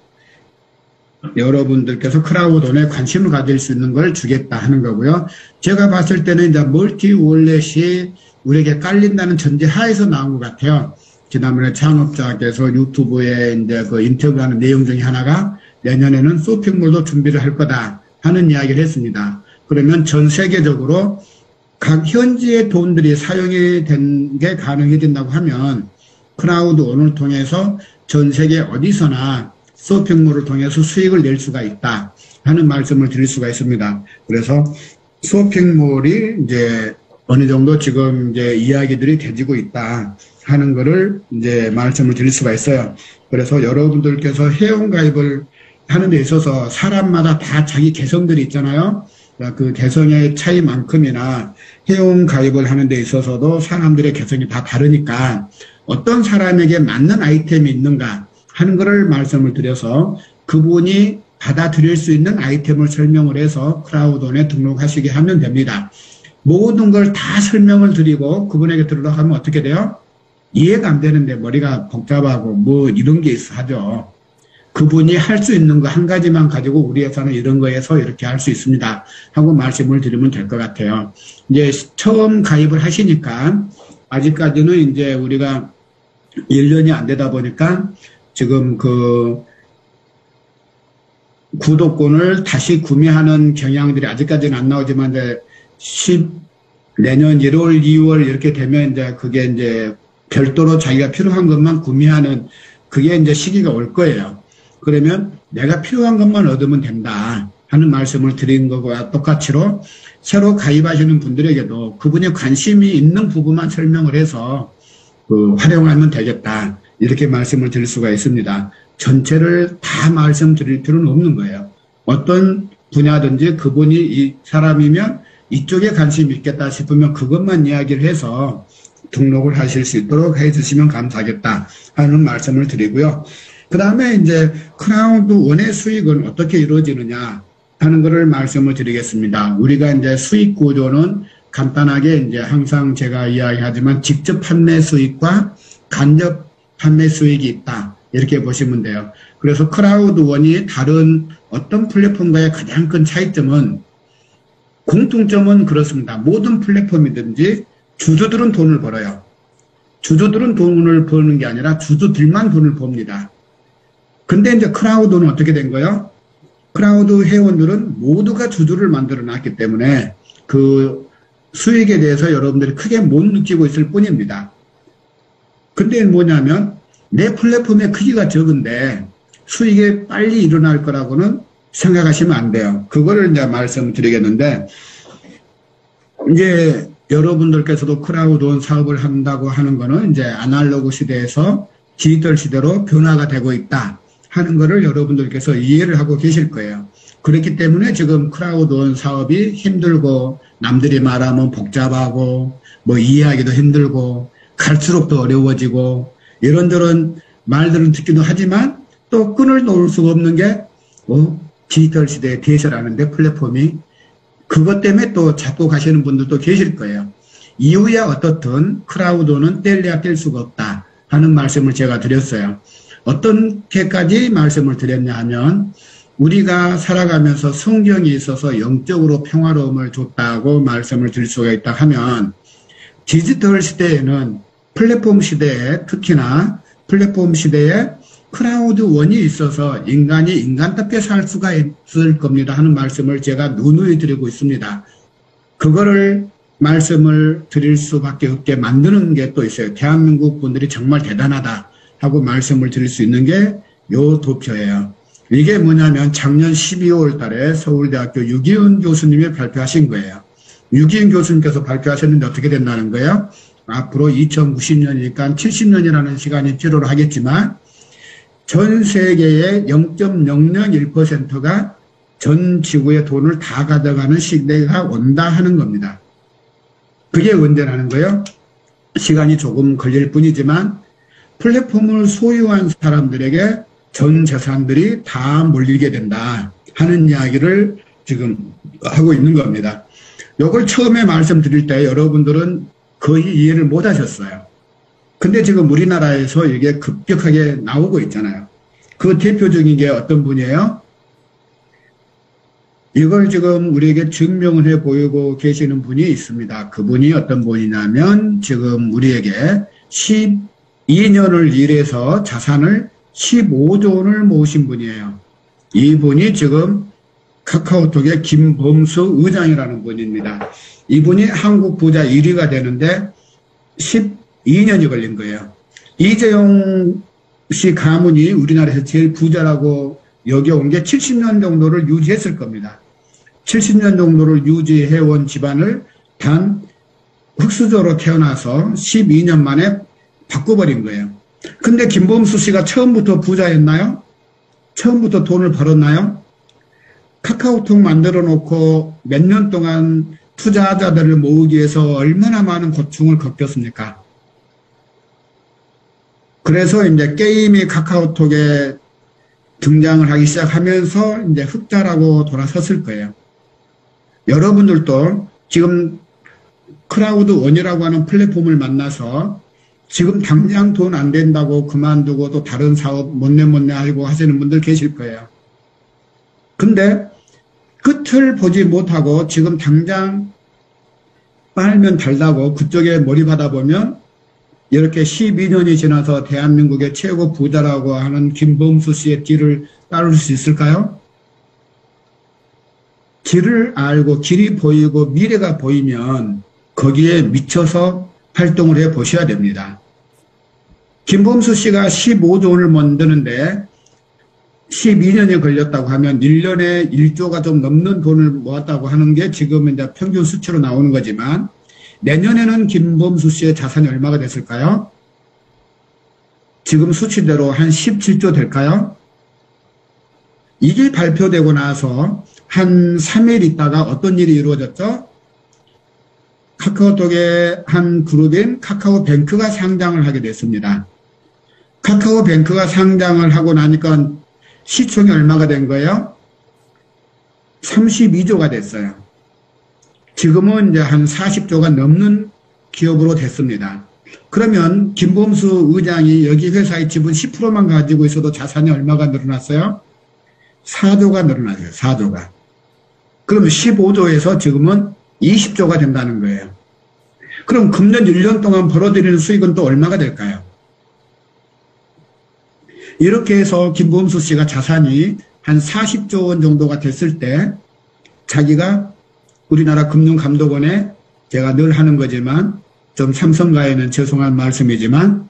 여러분들께서 크라우드원에 관심을 가질 수 있는 걸 주겠다 하는 거고요. 제가 봤을 때는 이제 멀티 월렛이 우리에게 깔린다는 전제 하에서 나온 것 같아요. 지난번에 창업자께서 유튜브에 이제 그 인터뷰하는 내용 중에 하나가 내년에는 쇼핑몰도 준비를 할 거다 하는 이야기를 했습니다. 그러면 전 세계적으로 각 현지의 돈들이 사용이 된 게 가능해진다고 하면 크라우드원을 통해서 전 세계 어디서나 쇼핑몰을 통해서 수익을 낼 수가 있다 하는 말씀을 드릴 수가 있습니다. 그래서 쇼핑몰이 이제 어느 정도 지금 이제 이야기들이 되지고 있다 하는 거를 이제 말씀을 드릴 수가 있어요. 그래서 여러분들께서 회원 가입을 하는 데 있어서 사람마다 다 자기 개성들이 있잖아요. 그 개성의 차이만큼이나 회원 가입을 하는 데 있어서도 사람들의 개성이 다 다르니까 어떤 사람에게 맞는 아이템이 있는가 하는 것을 말씀을 드려서 그분이 받아들일 수 있는 아이템을 설명을 해서 크라우드원에 등록하시게 하면 됩니다. 모든 걸 다 설명을 드리고 그분에게 들어가면 어떻게 돼요? 이해가 안 되는데 머리가 복잡하고 뭐 이런 게 있어 하죠. 그분이 할 수 있는 거 한 가지만 가지고 우리 회사는 이런 거에서 이렇게 할 수 있습니다 하고 말씀을 드리면 될 것 같아요. 이제 처음 가입을 하시니까 아직까지는 이제 우리가 1년이 안 되다 보니까 지금 그 구독권을 다시 구매하는 경향들이 아직까지는 안 나오지만 이제 내년 1월, 2월 이렇게 되면 이제 그게 이제 별도로 자기가 필요한 것만 구매하는 그게 이제 시기가 올 거예요. 그러면 내가 필요한 것만 얻으면 된다 하는 말씀을 드린 것과 똑같이로 새로 가입하시는 분들에게도 그분이 관심이 있는 부분만 설명을 해서 활용하면 되겠다. 이렇게 말씀을 드릴 수가 있습니다. 전체를 다 말씀드릴 필요는 없는 거예요. 어떤 분야든지 그분이 이 사람이면 이쪽에 관심이 있겠다 싶으면 그것만 이야기를 해서 등록을 하실 수 있도록 해주시면 감사하겠다 하는 말씀을 드리고요. 그 다음에 이제 크라우드원의 수익은 어떻게 이루어지느냐 하는 것을 말씀을 드리겠습니다. 우리가 이제 수익 구조는 간단하게 이제 항상 제가 이야기하지만 직접 판매 수익과 간접 판매 수익이 있다. 이렇게 보시면 돼요. 그래서 크라우드원이 다른 어떤 플랫폼과의 가장 큰 차이점은 공통점은 그렇습니다. 모든 플랫폼이든지 주주들은 돈을 벌어요. 주주들은 돈을 버는 게 아니라 주주들만 돈을 법니다. 근데 이제 크라우드는 어떻게 된 거예요? 크라우드 회원들은 모두가 주주를 만들어 놨기 때문에 그 수익에 대해서 여러분들이 크게 못 느끼고 있을 뿐입니다. 근데 뭐냐면 내 플랫폼의 크기가 적은데 수익이 빨리 일어날 거라고는 생각하시면 안 돼요. 그거를 이제 말씀드리겠는데, 이제 여러분들께서도 크라우드 사업을 한다고 하는 거는 이제 아날로그 시대에서 디지털 시대로 변화가 되고 있다 하는 거를 여러분들께서 이해를 하고 계실 거예요. 그렇기 때문에 지금 크라우드 사업이 힘들고 남들이 말하면 복잡하고 뭐 이해하기도 힘들고 갈수록 더 어려워지고 이런저런 말들은 듣기도 하지만 또 끈을 놓을 수가 없는 게 디지털 시대에 대세라는데 플랫폼이 그것 때문에 또 잡고 가시는 분들도 계실 거예요. 이후에 어떻든 크라우드는 뗄래야 뗄 수가 없다 하는 말씀을 제가 드렸어요. 어떻게까지 말씀을 드렸냐 하면 우리가 살아가면서 성경이 있어서 영적으로 평화로움을 줬다고 말씀을 드릴 수가 있다 하면 디지털 시대에는 플랫폼 시대에 특히나 플랫폼 시대에 크라우드 원이 있어서 인간이 인간답게 살 수가 있을 겁니다 하는 말씀을 제가 누누이 드리고 있습니다. 그거를 말씀을 드릴 수밖에 없게 만드는 게 또 있어요. 대한민국 분들이 정말 대단하다 하고 말씀을 드릴 수 있는 게 요 도표예요. 이게 뭐냐면 작년 12월 달에 서울대학교 유기훈 교수님이 발표하신 거예요. 유기훈 교수님께서 발표하셨는데 어떻게 된다는 거예요? 앞으로 2090년이니까 70년이라는 시간이 필요로 하겠지만 전 세계의 0.001%가 전 지구의 돈을 다 가져가는 시대가 온다 하는 겁니다. 그게 언제라는 거예요? 시간이 조금 걸릴 뿐이지만 플랫폼을 소유한 사람들에게 전 재산들이 다 몰리게 된다 하는 이야기를 지금 하고 있는 겁니다. 이걸 처음에 말씀드릴 때 여러분들은 거의 이해를 못 하셨어요. 근데 지금 우리나라에서 이게 급격하게 나오고 있잖아요. 그 대표적인 게 어떤 분이에요? 이걸 지금 우리에게 증명을 해 보이고 계시는 분이 있습니다. 그분이 어떤 분이냐면 지금 우리에게 12년을 일해서 자산을 15조 원을 모으신 분이에요. 이분이 지금 카카오톡의 김범수 의장이라는 분입니다. 이분이 한국 부자 1위가 되는데 12년이 걸린 거예요. 이재용 씨 가문이 우리나라에서 제일 부자라고 여겨온 게 70년 정도를 유지했을 겁니다. 70년 정도를 유지해온 집안을 단 흑수저로 태어나서 12년 만에 바꿔버린 거예요. 근데 김범수 씨가 처음부터 부자였나요? 처음부터 돈을 벌었나요? 카카오톡 만들어 놓고 몇 년 동안 투자자들을 모으기 위해서 얼마나 많은 고충을 겪었습니까? 그래서 이제 게임이 카카오톡에 등장을 하기 시작하면서 이제 흑자라고 돌아섰을 거예요. 여러분들도 지금 크라우드 원이라고 하는 플랫폼을 만나서 지금 당장 돈 안 된다고 그만두고 또 다른 사업 못내 하고 하시는 분들 계실 거예요. 근데 끝을 보지 못하고 지금 당장 빨면 달다고 그쪽에 몰입하다 보면 이렇게 12년이 지나서 대한민국의 최고 부자라고 하는 김범수 씨의 길을 따를 수 있을까요? 길을 알고 길이 보이고 미래가 보이면 거기에 미쳐서 활동을 해 보셔야 됩니다. 김범수 씨가 15조 원을 만드는데 12년이 걸렸다고 하면 1년에 1조가 좀 넘는 돈을 모았다고 하는 게 지금 이제 평균 수치로 나오는 거지만 내년에는 김범수 씨의 자산이 얼마가 됐을까요? 지금 수치대로 한 17조 될까요? 이게 발표되고 나서 한 3일 있다가 어떤 일이 이루어졌죠? 카카오톡의 한 그룹인 카카오뱅크가 상장을 하게 됐습니다. 카카오뱅크가 상장을 하고 나니까 시총이 얼마가 된 거예요? 32조가 됐어요. 지금은 이제 한 40조가 넘는 기업으로 됐습니다. 그러면 김범수 의장이 여기 회사의 지분 10%만 가지고 있어도 자산이 얼마가 늘어났어요? 4조가 늘어났어요. 4조가. 그러면 15조에서 지금은 20조가 된다는 거예요. 그럼 금년 1년 동안 벌어들이는 수익은 또 얼마가 될까요? 이렇게 해서 김범수 씨가 자산이 한 40조 원 정도가 됐을 때 자기가 우리나라 금융감독원에 제가 늘 하는 거지만 좀 삼성가에는 죄송한 말씀이지만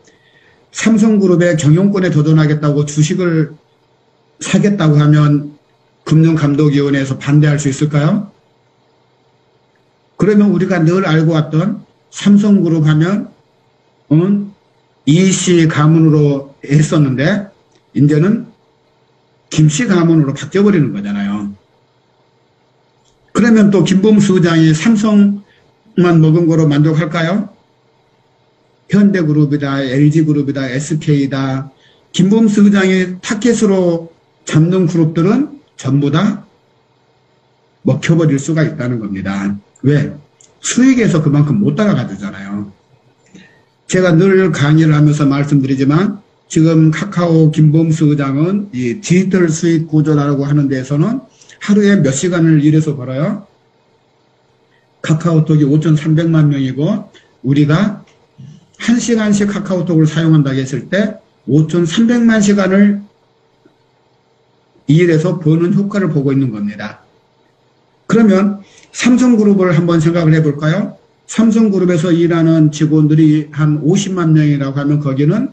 삼성그룹의 경영권에 도전하겠다고 주식을 사겠다고 하면 금융감독위원회에서 반대할 수 있을까요? 그러면 우리가 늘 알고 왔던 삼성그룹 하면 이씨 가문으로 했었는데 이제는 김씨 가문으로 바뀌어버리는 거잖아요. 그러면 또 김범수 의장이 삼성만 먹은 거로 만족할까요? 현대그룹이다, LG그룹이다, SK다. 김범수 의장이 타켓으로 잡는 그룹들은 전부 다 먹혀버릴 수가 있다는 겁니다. 왜? 수익에서 그만큼 못 따라가잖아요. 제가 늘 강의를 하면서 말씀드리지만 지금 카카오 김범수 의장은 이 디지털 수익 구조라고 하는 데에서는 하루에 몇 시간을 일해서 벌어요? 카카오톡이 5,300만 명이고 우리가 1시간씩 카카오톡을 사용한다고 했을 때 5,300만 시간을 일해서 버는 효과를 보고 있는 겁니다. 그러면 삼성그룹을 한번 생각을 해볼까요? 삼성그룹에서 일하는 직원들이 한 50만 명이라고 하면 거기는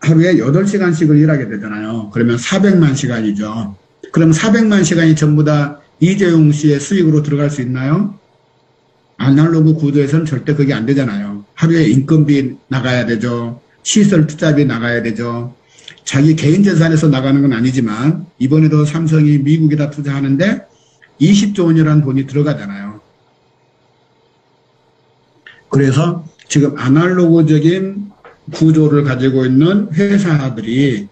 하루에 8시간씩을 일하게 되잖아요. 그러면 400만 시간이죠. 그럼 400만 시간이 전부 다 이재용 씨의 수익으로 들어갈 수 있나요? 아날로그 구조에서는 절대 그게 안 되잖아요. 하루에 인건비 나가야 되죠. 시설 투자비 나가야 되죠. 자기 개인 재산에서 나가는 건 아니지만 이번에도 삼성이 미국에다 투자하는데 20조 원이라는 돈이 들어가잖아요. 그래서 지금 아날로그적인 구조를 가지고 있는 회사들이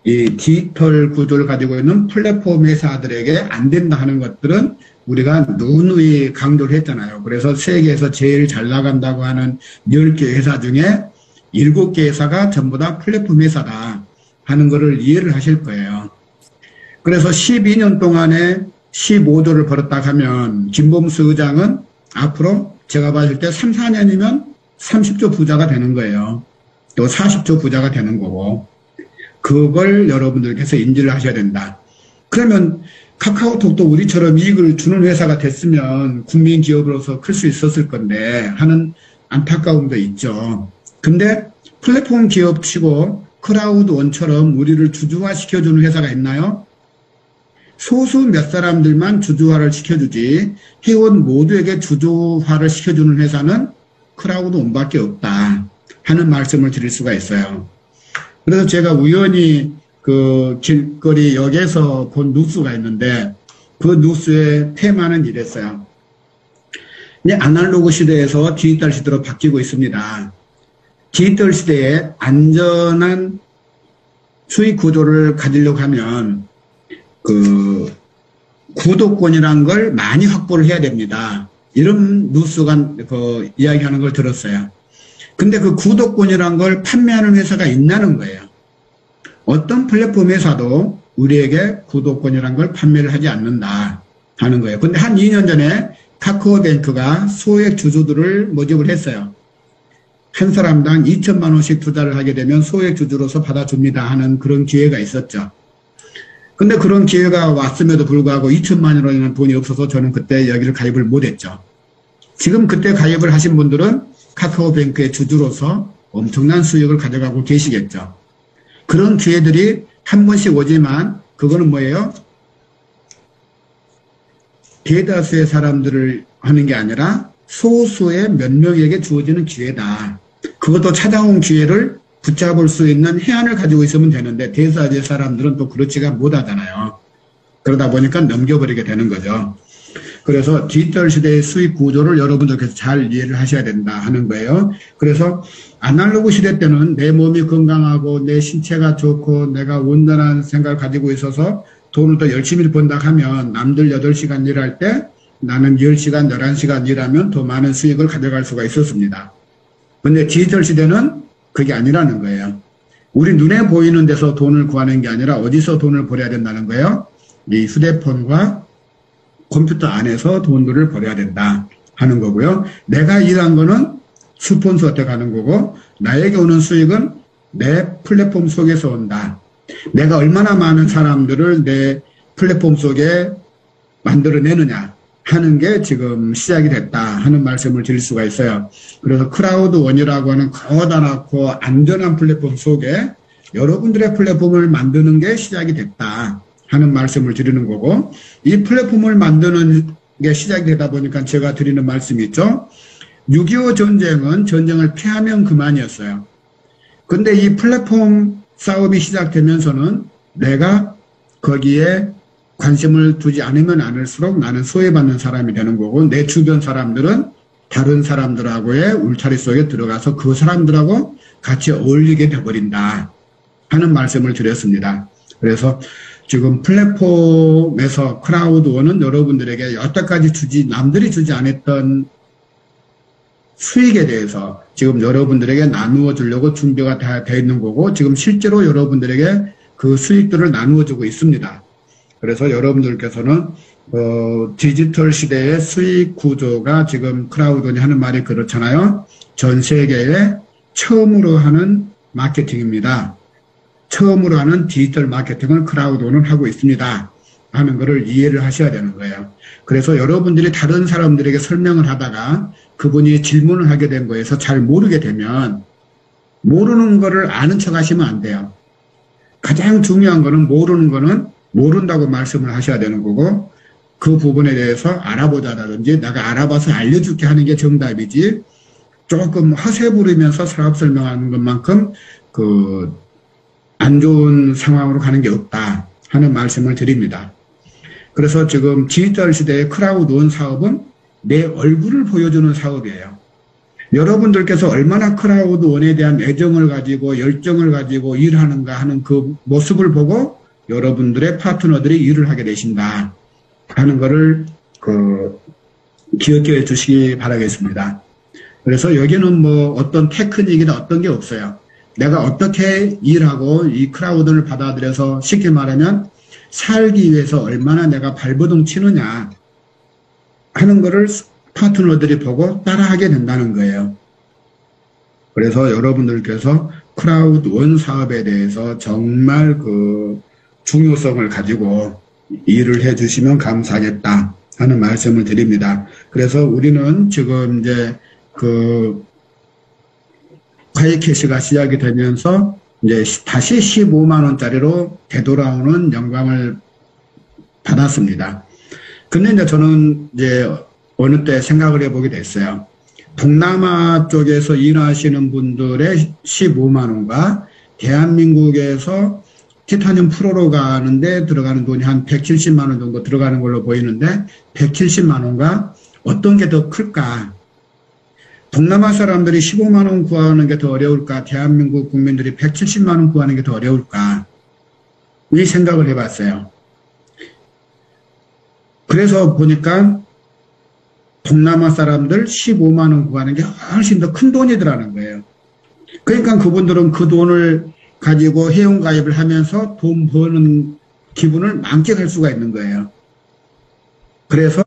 이 디지털 구조를 가지고 있는 플랫폼 회사들에게 안 된다 하는 것들은 우리가 누누이 강조를 했잖아요. 그래서 세계에서 제일 잘 나간다고 하는 10개 회사 중에 7개 회사가 전부 다 플랫폼 회사다 하는 것을 이해를 하실 거예요. 그래서 12년 동안에 15조를 벌었다 하면 김범수 의장은 앞으로 제가 봤을 때 3, 4년이면 30조 부자가 되는 거예요. 또 40조 부자가 되는 거고 그걸 여러분들께서 인지를 하셔야 된다. 그러면 카카오톡도 우리처럼 이익을 주는 회사가 됐으면 국민 기업으로서 클 수 있었을 건데 하는 안타까움도 있죠. 근데 플랫폼 기업치고 크라우드원처럼 우리를 주주화 시켜주는 회사가 있나요? 소수 몇 사람들만 주주화를 시켜주지 회원 모두에게 주주화를 시켜주는 회사는 크라우드원밖에 없다 하는 말씀을 드릴 수가 있어요. 그래서 제가 우연히 그 길거리 역에서 본 뉴스가 있는데 그 뉴스의 테마는 이랬어요. 이제 아날로그 시대에서 디지털 시대로 바뀌고 있습니다. 디지털 시대에 안전한 수익 구조를 가지려고 하면 그 구독권이란 걸 많이 확보를 해야 됩니다. 이런 뉴스가 그 이야기하는 걸 들었어요. 근데 그 구독권이란 걸 판매하는 회사가 있냐는 거예요. 어떤 플랫폼 회사도 우리에게 구독권이란 걸 판매를 하지 않는다 하는 거예요. 근데 한 2년 전에 카카오뱅크가 소액 주주들을 모집을 했어요. 한 사람당 2천만 원씩 투자를 하게 되면 소액 주주로서 받아줍니다 하는 그런 기회가 있었죠. 근데 그런 기회가 왔음에도 불구하고 2천만 원이라는 돈이 없어서 저는 그때 여기를 가입을 못했죠. 지금 그때 가입을 하신 분들은 카카오뱅크의 주주로서 엄청난 수익을 가져가고 계시겠죠. 그런 기회들이 한 번씩 오지만 그거는 뭐예요? 대다수의 사람들을 하는 게 아니라 소수의 몇 명에게 주어지는 기회다. 그것도 찾아온 기회를 붙잡을 수 있는 해안을 가지고 있으면 되는데 대다수의 사람들은 또 그렇지가 못하잖아요. 그러다 보니까 넘겨버리게 되는 거죠. 그래서 디지털 시대의 수익 구조를 여러분들께서 잘 이해를 하셔야 된다 하는 거예요. 그래서 아날로그 시대 때는 내 몸이 건강하고 내 신체가 좋고 내가 온전한 생각을 가지고 있어서 돈을 더 열심히 번다 하면 남들 8시간 일할 때 나는 10시간, 11시간 일하면 더 많은 수익을 가져갈 수가 있었습니다. 근데 디지털 시대는 그게 아니라는 거예요. 우리 눈에 보이는 데서 돈을 구하는 게 아니라 어디서 돈을 벌어야 된다는 거예요. 이 휴대폰과 컴퓨터 안에서 돈들을 벌어야 된다 하는 거고요. 내가 일한 거는 스폰서한테 가는 거고 나에게 오는 수익은 내 플랫폼 속에서 온다. 내가 얼마나 많은 사람들을 내 플랫폼 속에 만들어내느냐 하는 게 지금 시작이 됐다 하는 말씀을 드릴 수가 있어요. 그래서 크라우드원이라고 하는 거다랗고 안전한 플랫폼 속에 여러분들의 플랫폼을 만드는 게 시작이 됐다 하는 말씀을 드리는 거고, 이 플랫폼을 만드는 게 시작이 되다 보니까 제가 드리는 말씀이 있죠. 6.25 전쟁은 전쟁을 피하면 그만이었어요. 근데 이 플랫폼 싸움이 시작되면서는 내가 거기에 관심을 두지 않으면 않을수록 나는 소외받는 사람이 되는 거고, 내 주변 사람들은 다른 사람들하고의 울타리 속에 들어가서 그 사람들하고 같이 어울리게 돼버린다 하는 말씀을 드렸습니다. 그래서 지금 플랫폼에서 크라우드원은 여러분들에게 여태까지 남들이 주지 않았던 수익에 대해서 지금 여러분들에게 나누어 주려고 준비가 다 되어 있는 거고, 지금 실제로 여러분들에게 그 수익들을 나누어 주고 있습니다. 그래서 여러분들께서는 디지털 시대의 수익 구조가 지금 크라우드원이 하는 말이 그렇잖아요. 전 세계에 처음으로 하는 마케팅입니다. 처음으로 하는 디지털 마케팅을 크라우드원은 하고 있습니다 하는 것을 이해를 하셔야 되는 거예요. 그래서 여러분들이 다른 사람들에게 설명을 하다가 그분이 질문을 하게 된 거에서 잘 모르게 되면 모르는 거를 아는 척 하시면 안 돼요. 가장 중요한 거는 모르는 거는 모른다고 말씀을 하셔야 되는 거고, 그 부분에 대해서 알아보자라든지 내가 알아봐서 알려줄게 하는 게 정답이지, 조금 허세 부리면서 사업 설명하는 것만큼 안 좋은 상황으로 가는 게 없다 하는 말씀을 드립니다. 그래서 지금 디지털 시대의 크라우드원 사업은 내 얼굴을 보여주는 사업이에요. 여러분들께서 얼마나 크라우드원에 대한 애정을 가지고 열정을 가지고 일하는가 하는 그 모습을 보고 여러분들의 파트너들이 일을 하게 되신다 하는 것을 기억해 주시기 바라겠습니다. 그래서 여기는 뭐 어떤 테크닉이나 어떤 게 없어요. 내가 어떻게 일하고 이 크라우드를 받아들여서 쉽게 말하면 살기 위해서 얼마나 내가 발버둥 치느냐 하는 것을 파트너들이 보고 따라하게 된다는 거예요. 그래서 여러분들께서 크라우드원 사업에 대해서 정말 중요성을 가지고 일을 해 주시면 감사하겠다 하는 말씀을 드립니다. 그래서 우리는 지금 이제 화이캐시가 시작이 되면서 이제 다시 15만 원짜리로 되돌아오는 영광을 받았습니다. 근데 이제 저는 이제 어느 때 생각을 해보게 됐어요. 동남아 쪽에서 일하시는 분들의 15만 원과 대한민국에서 티타늄 프로로 가는데 들어가는 돈이 한 170만 원 정도 들어가는 걸로 보이는데 170만 원과 어떤 게 더 클까? 동남아 사람들이 15만 원 구하는 게 더 어려울까? 대한민국 국민들이 170만 원 구하는 게 더 어려울까? 이 생각을 해봤어요. 그래서 보니까 동남아 사람들 15만 원 구하는 게 훨씬 더 큰 돈이더라는 거예요. 그러니까 그분들은 그 돈을 가지고 회원가입을 하면서 돈 버는 기분을 만끽할 수가 있는 거예요. 그래서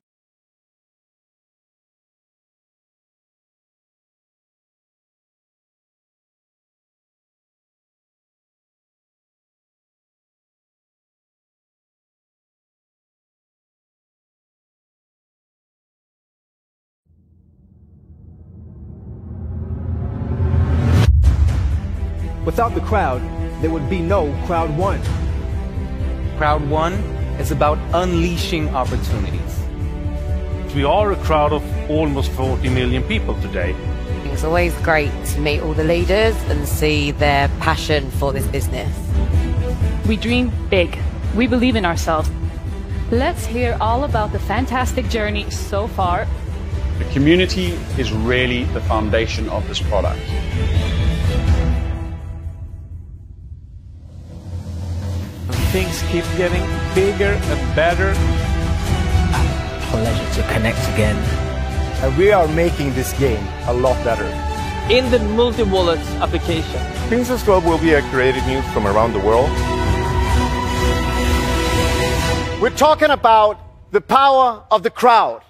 Without the crowd, there would be no Crowd One. Crowd One is about unleashing opportunities. We are a crowd of almost 40 million people today. It's always great to meet all the leaders and see their passion for this business. We dream big. We believe in ourselves. Let's hear all about the fantastic journey so far. The community is really the foundation of this product. Things keep getting bigger and better. Pleasure to connect again. And we are making this game a lot better. In the multi-wallet application, Princess Club will be creating news from around the world. We're talking about the power of the crowd.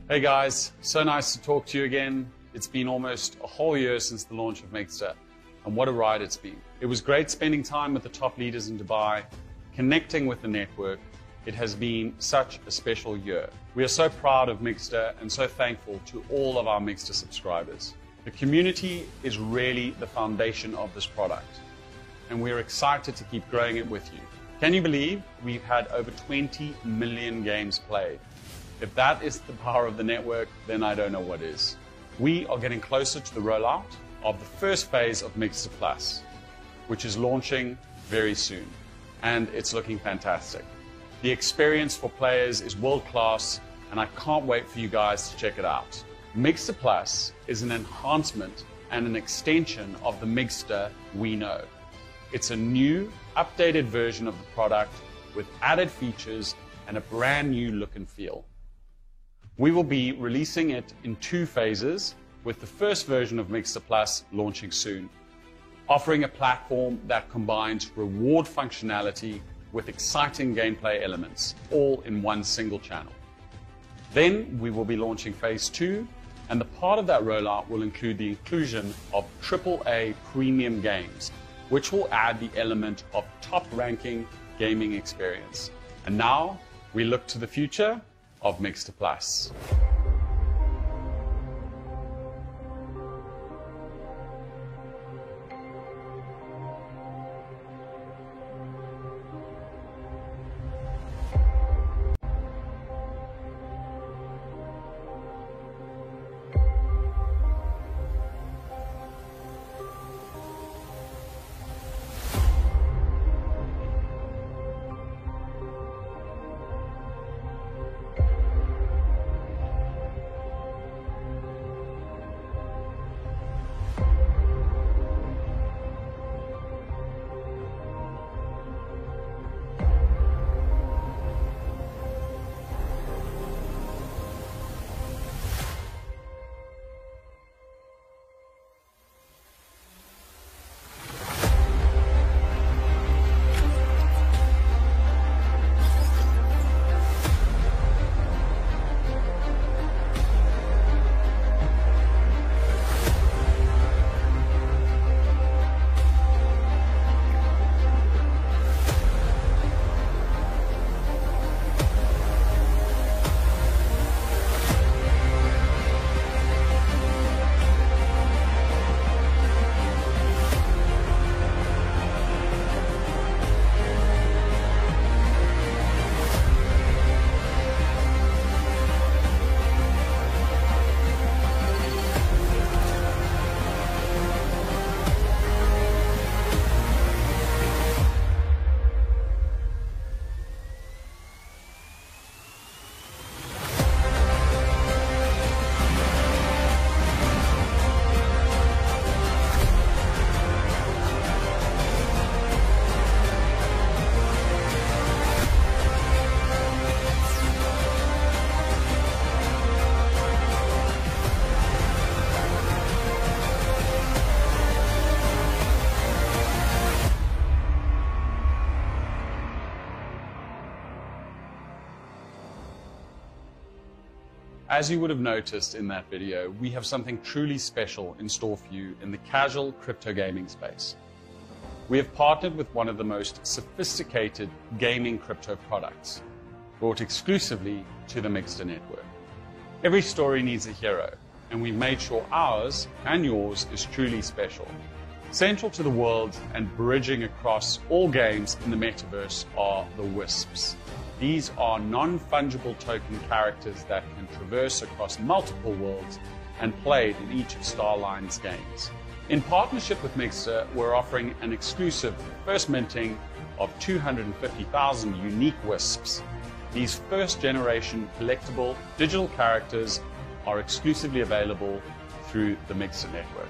Hey guys, so nice to talk to you again. It's been almost a whole year since the launch of Mixer, and what a ride it's been. It was great spending time with the top leaders in Dubai, connecting with the network. It has been such a special year. We are so proud of Mixer and so thankful to all of our Mixer subscribers. The community is really the foundation of this product, and we're excited to keep growing it with you. Can you believe we've had over 20 million games played? If that is the power of the network, then I don't know what is. We are getting closer to the rollout of the first phase of Mixer Plus, which is launching very soon, and it's looking fantastic. The experience for players is world-class, and I can't wait for you guys to check it out. Mixer Plus is an enhancement and an extension of the Mixer we know. It's a new, updated version of the product with added features and a brand new look and feel. We will be releasing it in 2 phases, with the first version of Mixer Plus launching soon, offering a platform that combines reward functionality with exciting gameplay elements, all in one single channel. Then we will be launching phase 2, and the part of that rollout will include the inclusion of AAA premium games, which will add the element of top-ranking gaming experience. And now we look to the future of Mixer Plus. As you would have noticed in that video, we have something truly special in store for you in the casual crypto gaming space. We have partnered with one of the most sophisticated gaming crypto products, brought exclusively to the Mixer network. Every story needs a hero, and we've made sure ours and yours is truly special. Central to the world and bridging across all games in the metaverse are the Wisps. These are non-fungible token characters that can traverse across multiple worlds and played in each of Starline's games. In partnership with Mixer, we're offering an exclusive first minting of 250,000 unique Wisps. These first-generation collectible digital characters are exclusively available through the Mixer network.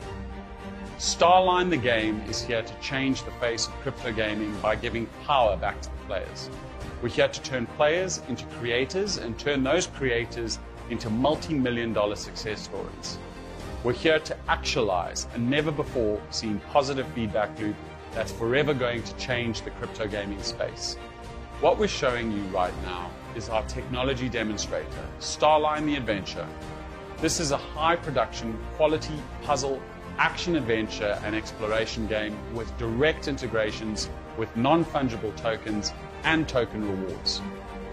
Starline the game is here to change the face of crypto gaming by giving power back to the players. We're here to turn players into creators and turn those creators into multi-million-dollar success stories. We're here to actualize a never-before-seen positive feedback loop that's forever going to change the crypto gaming space. What we're showing you right now is our technology demonstrator, Starline the Adventure. This is a high-production, quality puzzle, action-adventure, and exploration game with direct integrations with non-fungible tokens and token rewards.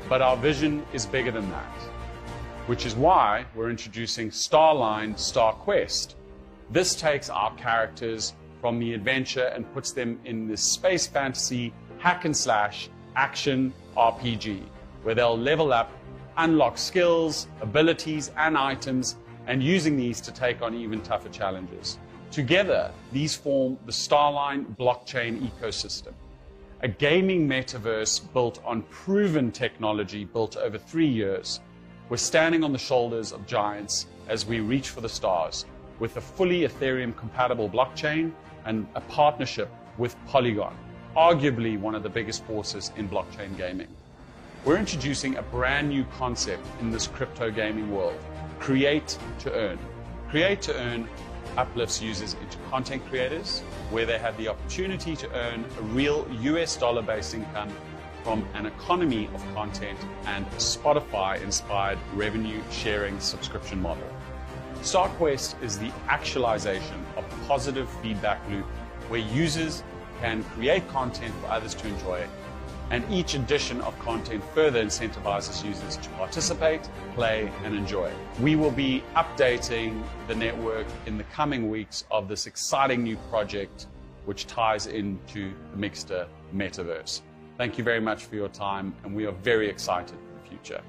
But our vision is bigger than that, which is why we're introducing Starline Star Quest. This takes our characters from the adventure and puts them in this space fantasy hack and slash action RPG, where they'll level up, unlock skills, abilities, and items, and using these to take on even tougher challenges. Together, these form the Starline blockchain ecosystem, a gaming metaverse built on proven technology built over 3 years. We're standing on the shoulders of giants as we reach for the stars with a fully Ethereum-compatible blockchain and a partnership with Polygon, arguably one of the biggest forces in blockchain gaming. We're introducing a brand new concept in this crypto gaming world, Create to Earn. Create to Earn uplifts users into content creators, where they have the opportunity to earn a real US dollar-based income from an economy of content and a Spotify-inspired revenue-sharing subscription model. StarQuest is the actualization of a positive feedback loop where users can create content for others to enjoy, and each edition of content further incentivizes users to participate, play, and enjoy. We will be updating the network in the coming weeks of this exciting new project, which ties into the Mixter metaverse. Thank you very much for your time, and we are very excited for the future.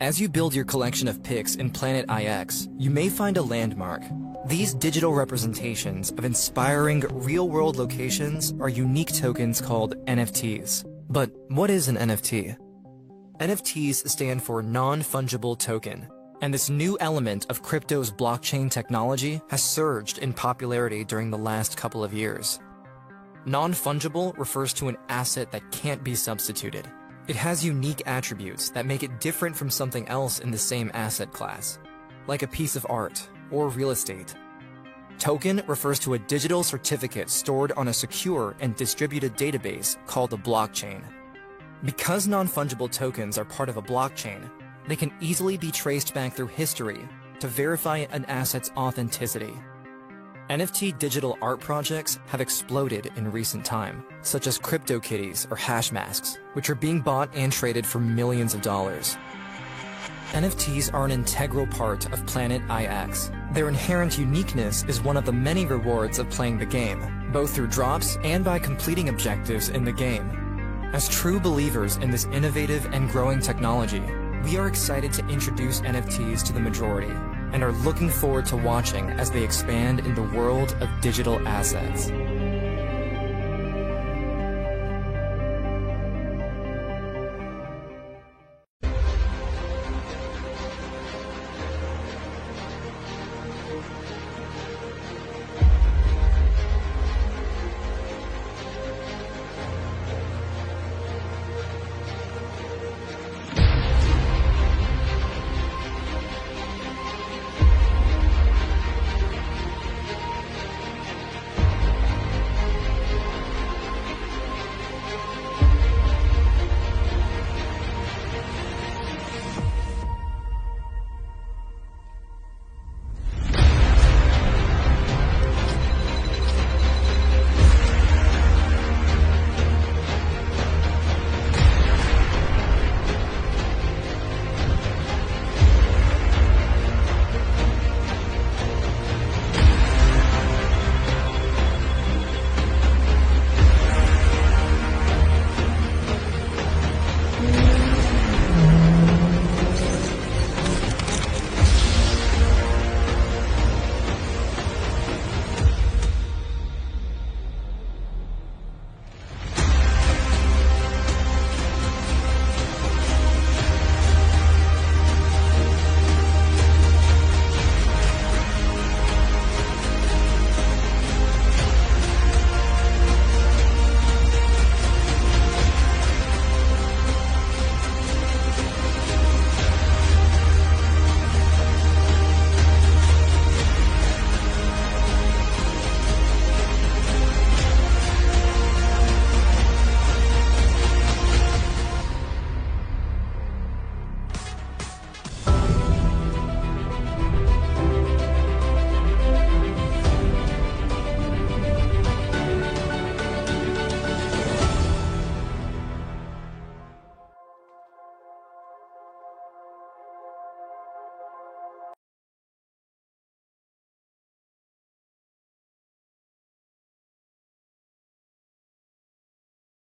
As you build your collection of pics in Planet IX, you may find a landmark. These digital representations of inspiring real-world locations are unique tokens called NFTs. But what is an NFT? NFTs stand for non-fungible token, and this new element of crypto's blockchain technology has surged in popularity during the last couple of years. Non-fungible refers to an asset that can't be substituted. It has unique attributes that make it different from something else in the same asset class, like a piece of art or real estate. Token refers to a digital certificate stored on a secure and distributed database called a blockchain. Because non-fungible tokens are part of a blockchain, they can easily be traced back through history to verify an asset's authenticity. NFT digital art projects have exploded in recent time, such as CryptoKitties or Hashmasks, which are being bought and traded for millions of dollars. NFTs are an integral part of Planet IX. Their inherent uniqueness is one of the many rewards of playing the game, both through drops and by completing objectives in the game. As true believers in this innovative and growing technology, we are excited to introduce NFTs to the majority, and are looking forward to watching as they expand in the world of digital assets.